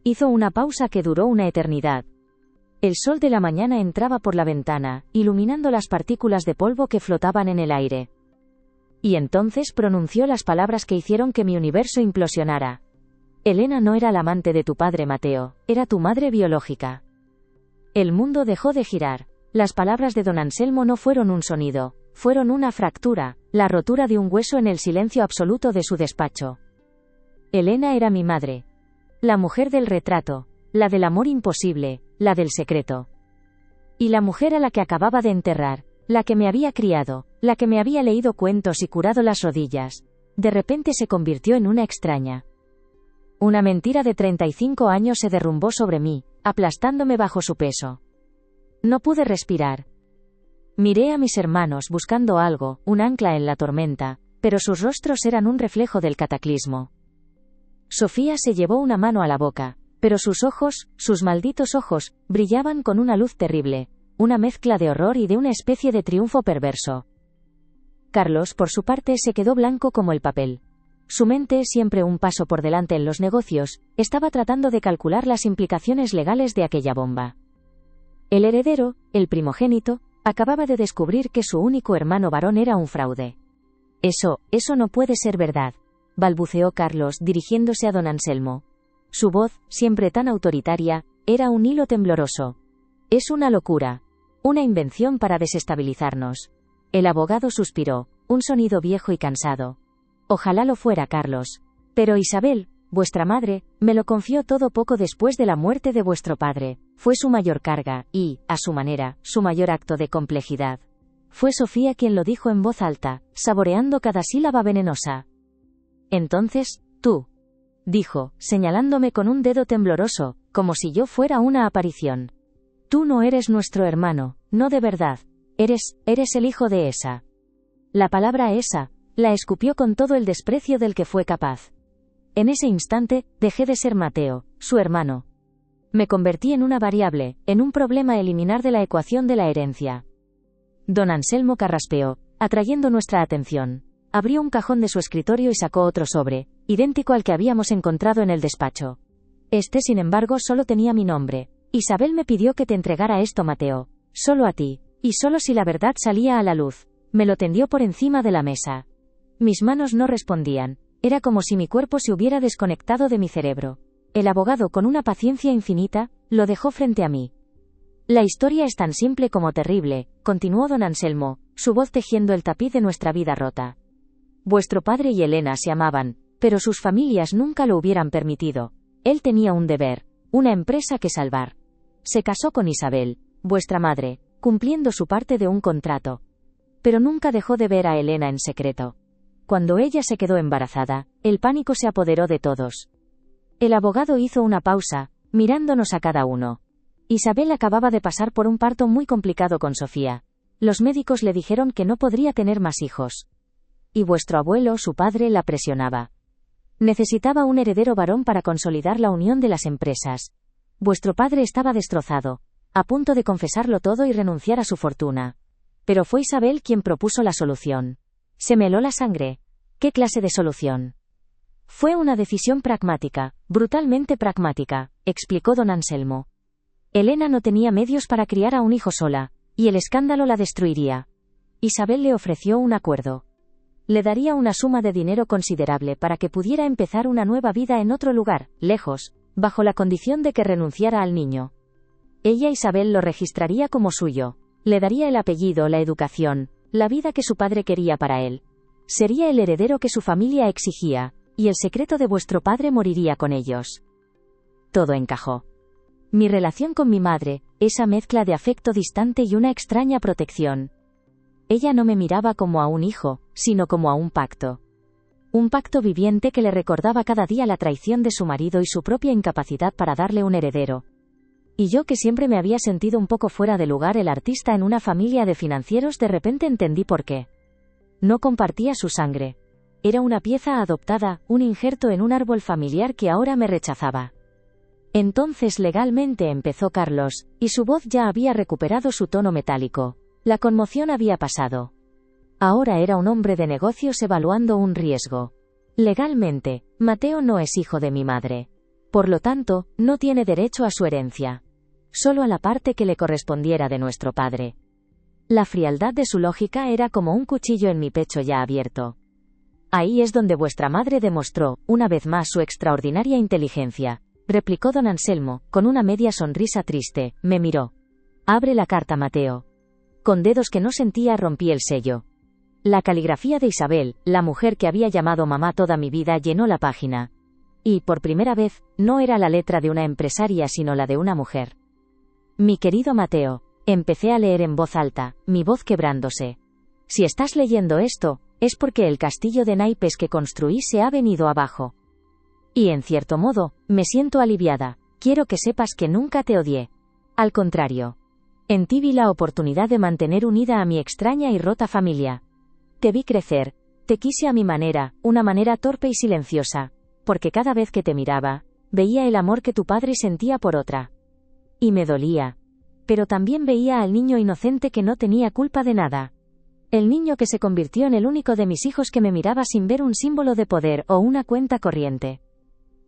Hizo una pausa que duró una eternidad. El sol de la mañana entraba por la ventana, iluminando las partículas de polvo que flotaban en el aire. Y entonces pronunció las palabras que hicieron que mi universo implosionara. Elena no era la amante de tu padre Mateo, era tu madre biológica. El mundo dejó de girar. Las palabras de don Anselmo no fueron un sonido, fueron una fractura, la rotura de un hueso en el silencio absoluto de su despacho. Elena era mi madre. La mujer del retrato, la del amor imposible, la del secreto. Y la mujer a la que acababa de enterrar, la que me había criado, la que me había leído cuentos y curado las rodillas, de repente se convirtió en una extraña. Una mentira de 35 años se derrumbó sobre mí, aplastándome bajo su peso. No pude respirar. Miré a mis hermanos buscando algo, un ancla en la tormenta, pero sus rostros eran un reflejo del cataclismo. Sofía se llevó una mano a la boca, pero sus ojos, sus malditos ojos, brillaban con una luz terrible, una mezcla de horror y de una especie de triunfo perverso. Carlos, por su parte, se quedó blanco como el papel. Su mente, siempre un paso por delante en los negocios, estaba tratando de calcular las implicaciones legales de aquella bomba. El heredero, el primogénito, acababa de descubrir que su único hermano varón era un fraude. Eso no puede ser verdad, balbuceó Carlos dirigiéndose a don Anselmo. Su voz, siempre tan autoritaria, era un hilo tembloroso. Es una locura. Una invención para desestabilizarnos. El abogado suspiró, un sonido viejo y cansado. Ojalá lo fuera, Carlos. Pero Isabel, vuestra madre, me lo confió todo poco después de la muerte de vuestro padre. Fue su mayor carga, y, a su manera, su mayor acto de complejidad. Fue Sofía quien lo dijo en voz alta, saboreando cada sílaba venenosa. Entonces, tú, dijo, señalándome con un dedo tembloroso, como si yo fuera una aparición. Tú no eres nuestro hermano, no de verdad. Eres el hijo de esa. La palabra esa, la escupió con todo el desprecio del que fue capaz. En ese instante, dejé de ser Mateo, su hermano. Me convertí en una variable, en un problema a eliminar de la ecuación de la herencia. Don Anselmo carraspeó, atrayendo nuestra atención. Abrió un cajón de su escritorio y sacó otro sobre, idéntico al que habíamos encontrado en el despacho. Sin embargo, solo tenía mi nombre. Isabel me pidió que te entregara esto, Mateo. Solo a ti. Y solo si la verdad salía a la luz. Me lo tendió por encima de la mesa. Mis manos no respondían. Era como si mi cuerpo se hubiera desconectado de mi cerebro. El abogado, con una paciencia infinita, lo dejó frente a mí. La historia es tan simple como terrible, continuó don Anselmo, su voz tejiendo el tapiz de nuestra vida rota. Vuestro padre y Elena se amaban, pero sus familias nunca lo hubieran permitido. Él tenía un deber, una empresa que salvar. Se casó con Isabel, vuestra madre, cumpliendo su parte de un contrato. Pero nunca dejó de ver a Elena en secreto. Cuando ella se quedó embarazada, el pánico se apoderó de todos. El abogado hizo una pausa, mirándonos a cada uno. Isabel acababa de pasar por un parto muy complicado con Sofía. Los médicos le dijeron que no podría tener más hijos. Y vuestro abuelo, su padre, la presionaba. Necesitaba un heredero varón para consolidar la unión de las empresas. Vuestro padre estaba destrozado, a punto de confesarlo todo y renunciar a su fortuna. Pero fue Isabel quien propuso la solución. Se me heló la sangre. ¿Qué clase de solución? Fue una decisión pragmática, brutalmente pragmática, explicó don Anselmo. Elena no tenía medios para criar a un hijo sola, y el escándalo la destruiría. Isabel le ofreció un acuerdo. Le daría una suma de dinero considerable para que pudiera empezar una nueva vida en otro lugar, lejos, bajo la condición de que renunciara al niño. Ella, Isabel, lo registraría como suyo. Le daría el apellido, la educación, la vida que su padre quería para él. Sería el heredero que su familia exigía, y el secreto de vuestro padre moriría con ellos. Todo encajó. Mi relación con mi madre, esa mezcla de afecto distante y una extraña protección. Ella no me miraba como a un hijo, sino como a un pacto. Un pacto viviente que le recordaba cada día la traición de su marido y su propia incapacidad para darle un heredero. Y yo, que siempre me había sentido un poco fuera de lugar, el artista en una familia de financieros, de repente entendí por qué. No compartía su sangre. Era una pieza adoptada, un injerto en un árbol familiar que ahora me rechazaba. Entonces legalmente, empezó Carlos, y su voz ya había recuperado su tono metálico. La conmoción había pasado. Ahora era un hombre de negocios evaluando un riesgo. Legalmente, Mateo no es hijo de mi madre. Por lo tanto, no tiene derecho a su herencia. solo a la parte que le correspondiera de nuestro padre. La frialdad de su lógica era como un cuchillo en mi pecho ya abierto. Ahí es donde vuestra madre demostró, una vez más, su extraordinaria inteligencia, replicó don Anselmo, con una media sonrisa triste. Me miró. Abre la carta, Mateo. Con dedos que no sentía rompí el sello. La caligrafía de Isabel, la mujer que había llamado mamá toda mi vida, llenó la página. Y, por primera vez, no era la letra de una empresaria sino la de una mujer. Mi querido Mateo, empecé a leer en voz alta, mi voz quebrándose. Si estás leyendo esto, es porque el castillo de naipes que construí se ha venido abajo. Y en cierto modo, me siento aliviada. Quiero que sepas que nunca te odié. Al contrario. En ti vi la oportunidad de mantener unida a mi extraña y rota familia. Te vi crecer, te quise a mi manera, una manera torpe y silenciosa, porque cada vez que te miraba, veía el amor que tu padre sentía por otra. Y me dolía. Pero también veía al niño inocente que no tenía culpa de nada. El niño que se convirtió en el único de mis hijos que me miraba sin ver un símbolo de poder o una cuenta corriente.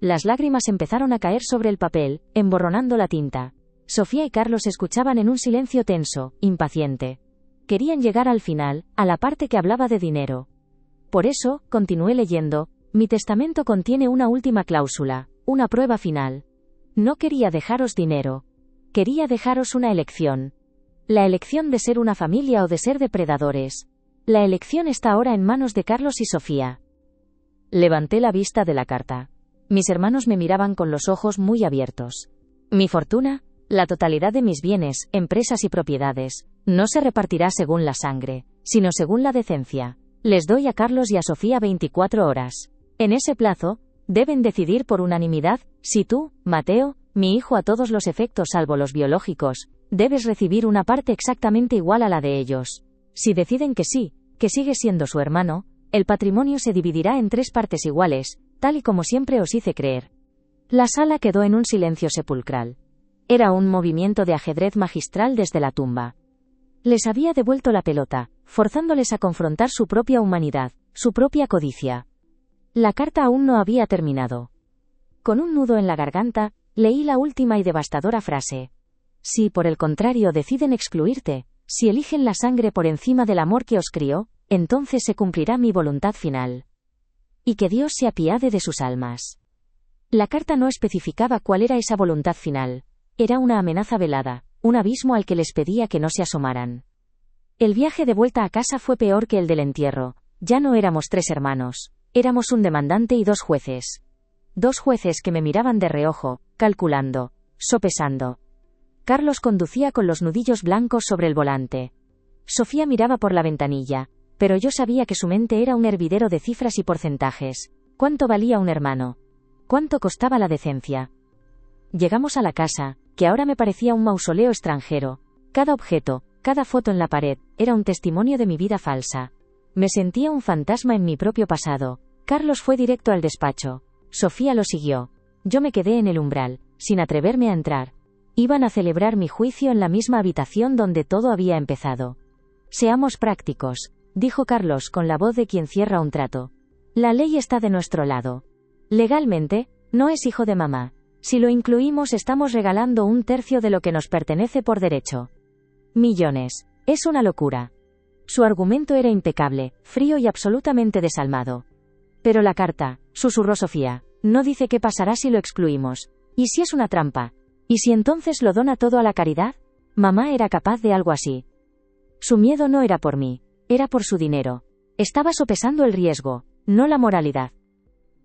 Las lágrimas empezaron a caer sobre el papel, emborronando la tinta. Sofía y Carlos escuchaban en un silencio tenso, impaciente. Querían llegar al final, a la parte que hablaba de dinero. Por eso, continué leyendo, mi testamento contiene una última cláusula, una prueba final. No quería dejaros dinero. Quería dejaros una elección. La elección de ser una familia o de ser depredadores. La elección está ahora en manos de Carlos y Sofía. Levanté la vista de la carta. Mis hermanos me miraban con los ojos muy abiertos. Mi fortuna, la totalidad de mis bienes, empresas y propiedades, no se repartirá según la sangre, sino según la decencia. Les doy a Carlos y a Sofía 24 horas. En ese plazo, deben decidir por unanimidad, si tú, Mateo, mi hijo a todos los efectos salvo los biológicos, debes recibir una parte exactamente igual a la de ellos. Si deciden que sí, que sigues siendo su hermano, el patrimonio se dividirá en 3 partes iguales, tal y como siempre os hice creer. La sala quedó en un silencio sepulcral. Era un movimiento de ajedrez magistral desde la tumba. Les había devuelto la pelota, forzándoles a confrontar su propia humanidad, su propia codicia. La carta aún no había terminado. Con un nudo en la garganta, leí la última y devastadora frase. Si por el contrario deciden excluirte, si eligen la sangre por encima del amor que os crió, entonces se cumplirá mi voluntad final. Y que Dios se apiade de sus almas. La carta no especificaba cuál era esa voluntad final. Era una amenaza velada, un abismo al que les pedía que no se asomaran. El viaje de vuelta a casa fue peor que el del entierro. Ya no éramos 3 hermanos, éramos un demandante y 2 jueces. 2 jueces que me miraban de reojo, calculando, sopesando. Carlos conducía con los nudillos blancos sobre el volante. Sofía miraba por la ventanilla, pero yo sabía que su mente era un hervidero de cifras y porcentajes. ¿Cuánto valía un hermano? ¿Cuánto costaba la decencia? Llegamos a la casa, que ahora me parecía un mausoleo extranjero. Cada objeto, cada foto en la pared, era un testimonio de mi vida falsa. Me sentía un fantasma en mi propio pasado. Carlos fue directo al despacho. Sofía lo siguió. Yo me quedé en el umbral, sin atreverme a entrar. Iban a celebrar mi juicio en la misma habitación donde todo había empezado. Seamos prácticos, dijo Carlos con la voz de quien cierra un trato. La ley está de nuestro lado. Legalmente, no es hijo de mamá. Si lo incluimos estamos regalando 1/3 de lo que nos pertenece por derecho. Millones. Es una locura. Su argumento era impecable, frío y absolutamente desalmado. Pero la carta, susurró Sofía, no dice qué pasará si lo excluimos. ¿Y si es una trampa? ¿Y si entonces lo dona todo a la caridad? Mamá era capaz de algo así. Su miedo no era por mí, era por su dinero. Estaba sopesando el riesgo, no la moralidad.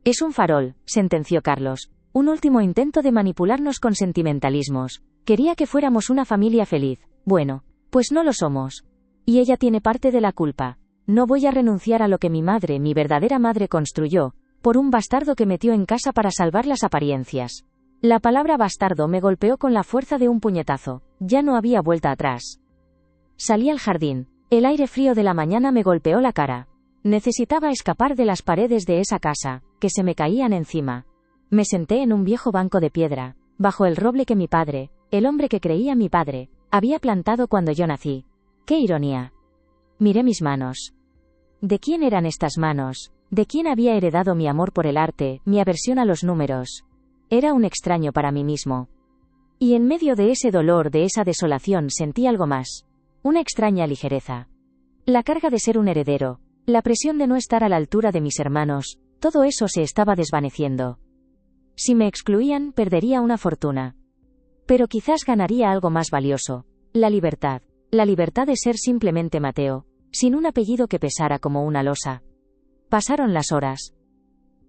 Es un farol, sentenció Carlos. Un último intento de manipularnos con sentimentalismos. Quería que fuéramos una familia feliz. Bueno, pues no lo somos. Y ella tiene parte de la culpa. No voy a renunciar a lo que mi madre, mi verdadera madre, construyó, por un bastardo que metió en casa para salvar las apariencias. La palabra bastardo me golpeó con la fuerza de un puñetazo. Ya no había vuelta atrás. Salí al jardín. El aire frío de la mañana me golpeó la cara. Necesitaba escapar de las paredes de esa casa, que se me caían encima. Me senté en un viejo banco de piedra, bajo el roble que mi padre, el hombre que creía mi padre, había plantado cuando yo nací. ¡Qué ironía! Miré mis manos. ¿De quién eran estas manos? ¿De quién había heredado mi amor por el arte, mi aversión a los números? Era un extraño para mí mismo. Y en medio de ese dolor, de esa desolación, sentí algo más. Una extraña ligereza. La carga de ser un heredero, la presión de no estar a la altura de mis hermanos, todo eso se estaba desvaneciendo. Si me excluían, perdería una fortuna. Pero quizás ganaría algo más valioso. La libertad. La libertad de ser simplemente Mateo, sin un apellido que pesara como una losa. Pasaron las horas.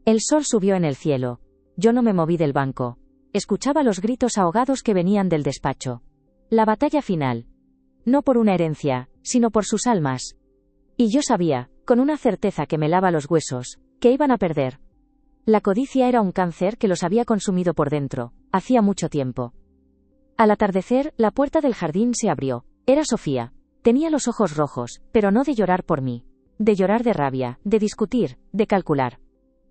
El sol subió en el cielo. Yo no me moví del banco. Escuchaba los gritos ahogados que venían del despacho. La batalla final. No por una herencia, sino por sus almas. Y yo sabía, con una certeza que me lava los huesos, que iban a perder. La codicia era un cáncer que los había consumido por dentro, hacía mucho tiempo. Al atardecer, la puerta del jardín se abrió. Era Sofía. Tenía los ojos rojos, pero no de llorar por mí. De llorar de rabia, de discutir, de calcular.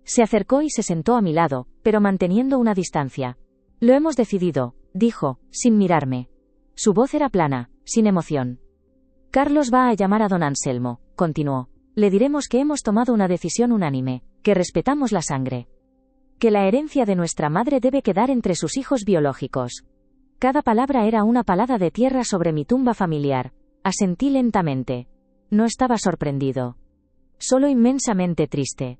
Se acercó y se sentó a mi lado, pero manteniendo una distancia. Lo hemos decidido, dijo, sin mirarme. Su voz era plana, sin emoción. Carlos va a llamar a don Anselmo, continuó. Le diremos que hemos tomado una decisión unánime, que respetamos la sangre. Que la herencia de nuestra madre debe quedar entre sus hijos biológicos. Cada palabra era una palada de tierra sobre mi tumba familiar. Asentí lentamente. No estaba sorprendido. Solo inmensamente triste.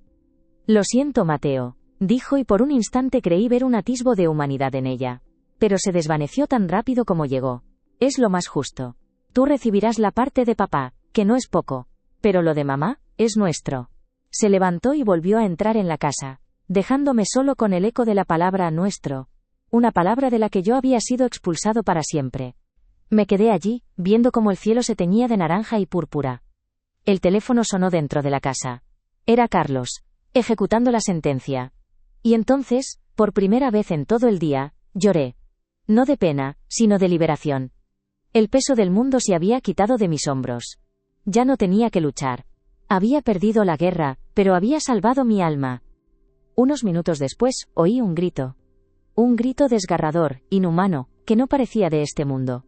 Lo siento, Mateo, dijo, y por un instante creí ver un atisbo de humanidad en ella. Pero se desvaneció tan rápido como llegó. Es lo más justo. Tú recibirás la parte de papá, que no es poco. Pero lo de mamá, es nuestro. Se levantó y volvió a entrar en la casa, dejándome solo con el eco de la palabra nuestro. Una palabra de la que yo había sido expulsado para siempre. Me quedé allí, viendo cómo el cielo se teñía de naranja y púrpura. El teléfono sonó dentro de la casa. Era Carlos, ejecutando la sentencia. Y entonces, por primera vez en todo el día, lloré. No de pena, sino de liberación. El peso del mundo se había quitado de mis hombros. Ya no tenía que luchar. Había perdido la guerra, pero había salvado mi alma. Unos minutos después, oí un grito. Un grito desgarrador, inhumano, que no parecía de este mundo.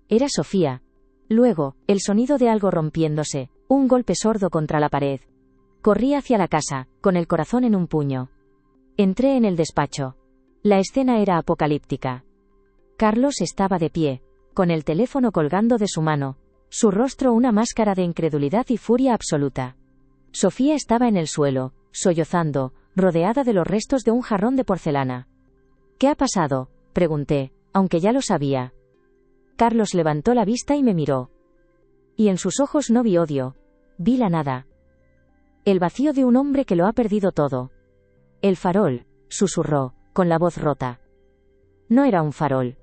Era Sofía. Luego, el sonido de algo rompiéndose, un golpe sordo contra la pared. Corrí hacia la casa, con el corazón en un puño. Entré en el despacho. La escena era apocalíptica. Carlos estaba de pie, con el teléfono colgando de su mano, su rostro una máscara de incredulidad y furia absoluta. Sofía estaba en el suelo, sollozando, rodeada de los restos de un jarrón de porcelana. ¿Qué ha pasado?, pregunté, aunque ya lo sabía. Carlos levantó la vista y me miró. Y en sus ojos no vi odio. Vi la nada. El vacío de un hombre que lo ha perdido todo. El farol, susurró, con la voz rota. No era un farol.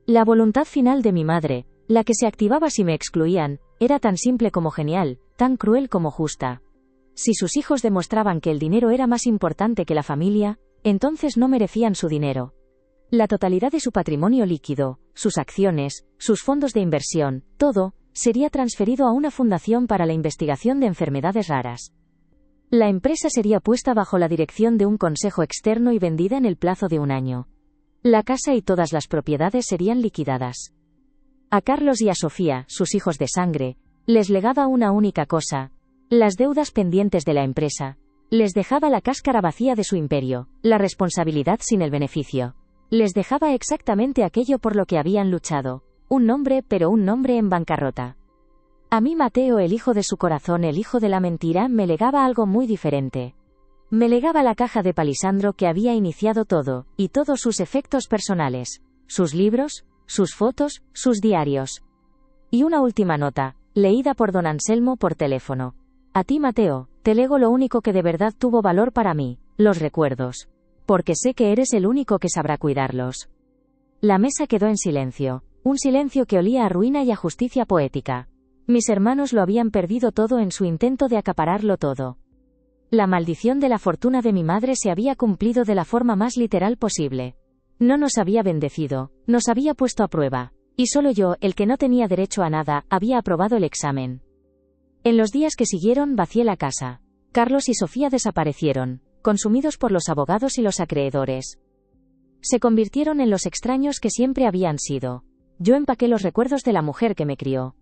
La voluntad final de mi madre, la que se activaba si me excluían, era tan simple como genial, tan cruel como justa. Si sus hijos demostraban que el dinero era más importante que la familia, entonces no merecían su dinero. La totalidad de su patrimonio líquido, sus acciones, sus fondos de inversión, todo, sería transferido a una fundación para la investigación de enfermedades raras. La empresa sería puesta bajo la dirección de un consejo externo y vendida en el plazo de un año. La casa y todas las propiedades serían liquidadas. A Carlos y a Sofía, sus hijos de sangre, les legaba una única cosa: las deudas pendientes de la empresa. Les dejaba la cáscara vacía de su imperio, la responsabilidad sin el beneficio. Les dejaba exactamente aquello por lo que habían luchado. Un nombre, pero un nombre en bancarrota. A mí Mateo, el hijo de su corazón, el hijo de la mentira, me legaba algo muy diferente. Me legaba la caja de Palisandro que había iniciado todo, y todos sus efectos personales. Sus libros, sus fotos, sus diarios. Y una última nota, leída por don Anselmo por teléfono. A ti, Mateo, te lego lo único que de verdad tuvo valor para mí, los recuerdos. Porque sé que eres el único que sabrá cuidarlos. La mesa quedó en silencio, un silencio que olía a ruina y a justicia poética. Mis hermanos lo habían perdido todo en su intento de acapararlo todo. La maldición de la fortuna de mi madre se había cumplido de la forma más literal posible. No nos había bendecido, nos había puesto a prueba, y solo yo, el que no tenía derecho a nada, había aprobado el examen. En los días que siguieron vacié la casa. Carlos y Sofía desaparecieron, consumidos por los abogados y los acreedores. Se convirtieron en los extraños que siempre habían sido. Yo empaqué los recuerdos de la mujer que me crió.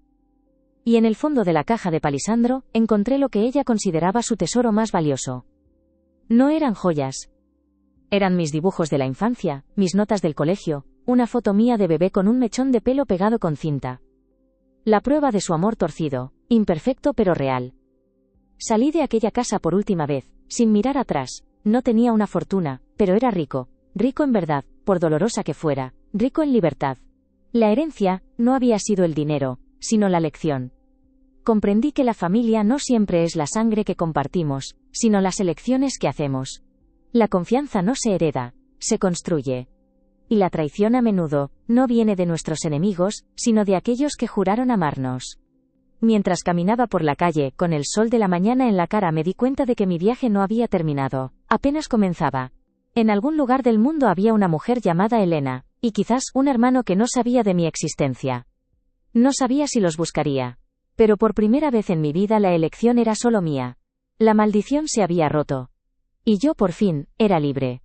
Y en el fondo de la caja de Palisandro, encontré lo que ella consideraba su tesoro más valioso. No eran joyas. Eran mis dibujos de la infancia, mis notas del colegio, una foto mía de bebé con un mechón de pelo pegado con cinta. La prueba de su amor torcido, imperfecto pero real. Salí de aquella casa por última vez, sin mirar atrás. No tenía una fortuna, pero era rico. Rico en verdad, por dolorosa que fuera, rico en libertad. La herencia no había sido el dinero, sino la lección. Comprendí que la familia no siempre es la sangre que compartimos, sino las elecciones que hacemos. La confianza no se hereda, se construye. Y la traición a menudo no viene de nuestros enemigos, sino de aquellos que juraron amarnos. Mientras caminaba por la calle, con el sol de la mañana en la cara, me di cuenta de que mi viaje no había terminado, apenas comenzaba. En algún lugar del mundo había una mujer llamada Elena, y quizás un hermano que no sabía de mi existencia. No sabía si los buscaría. Pero por primera vez en mi vida la elección era solo mía. La maldición se había roto. Y yo por fin, era libre.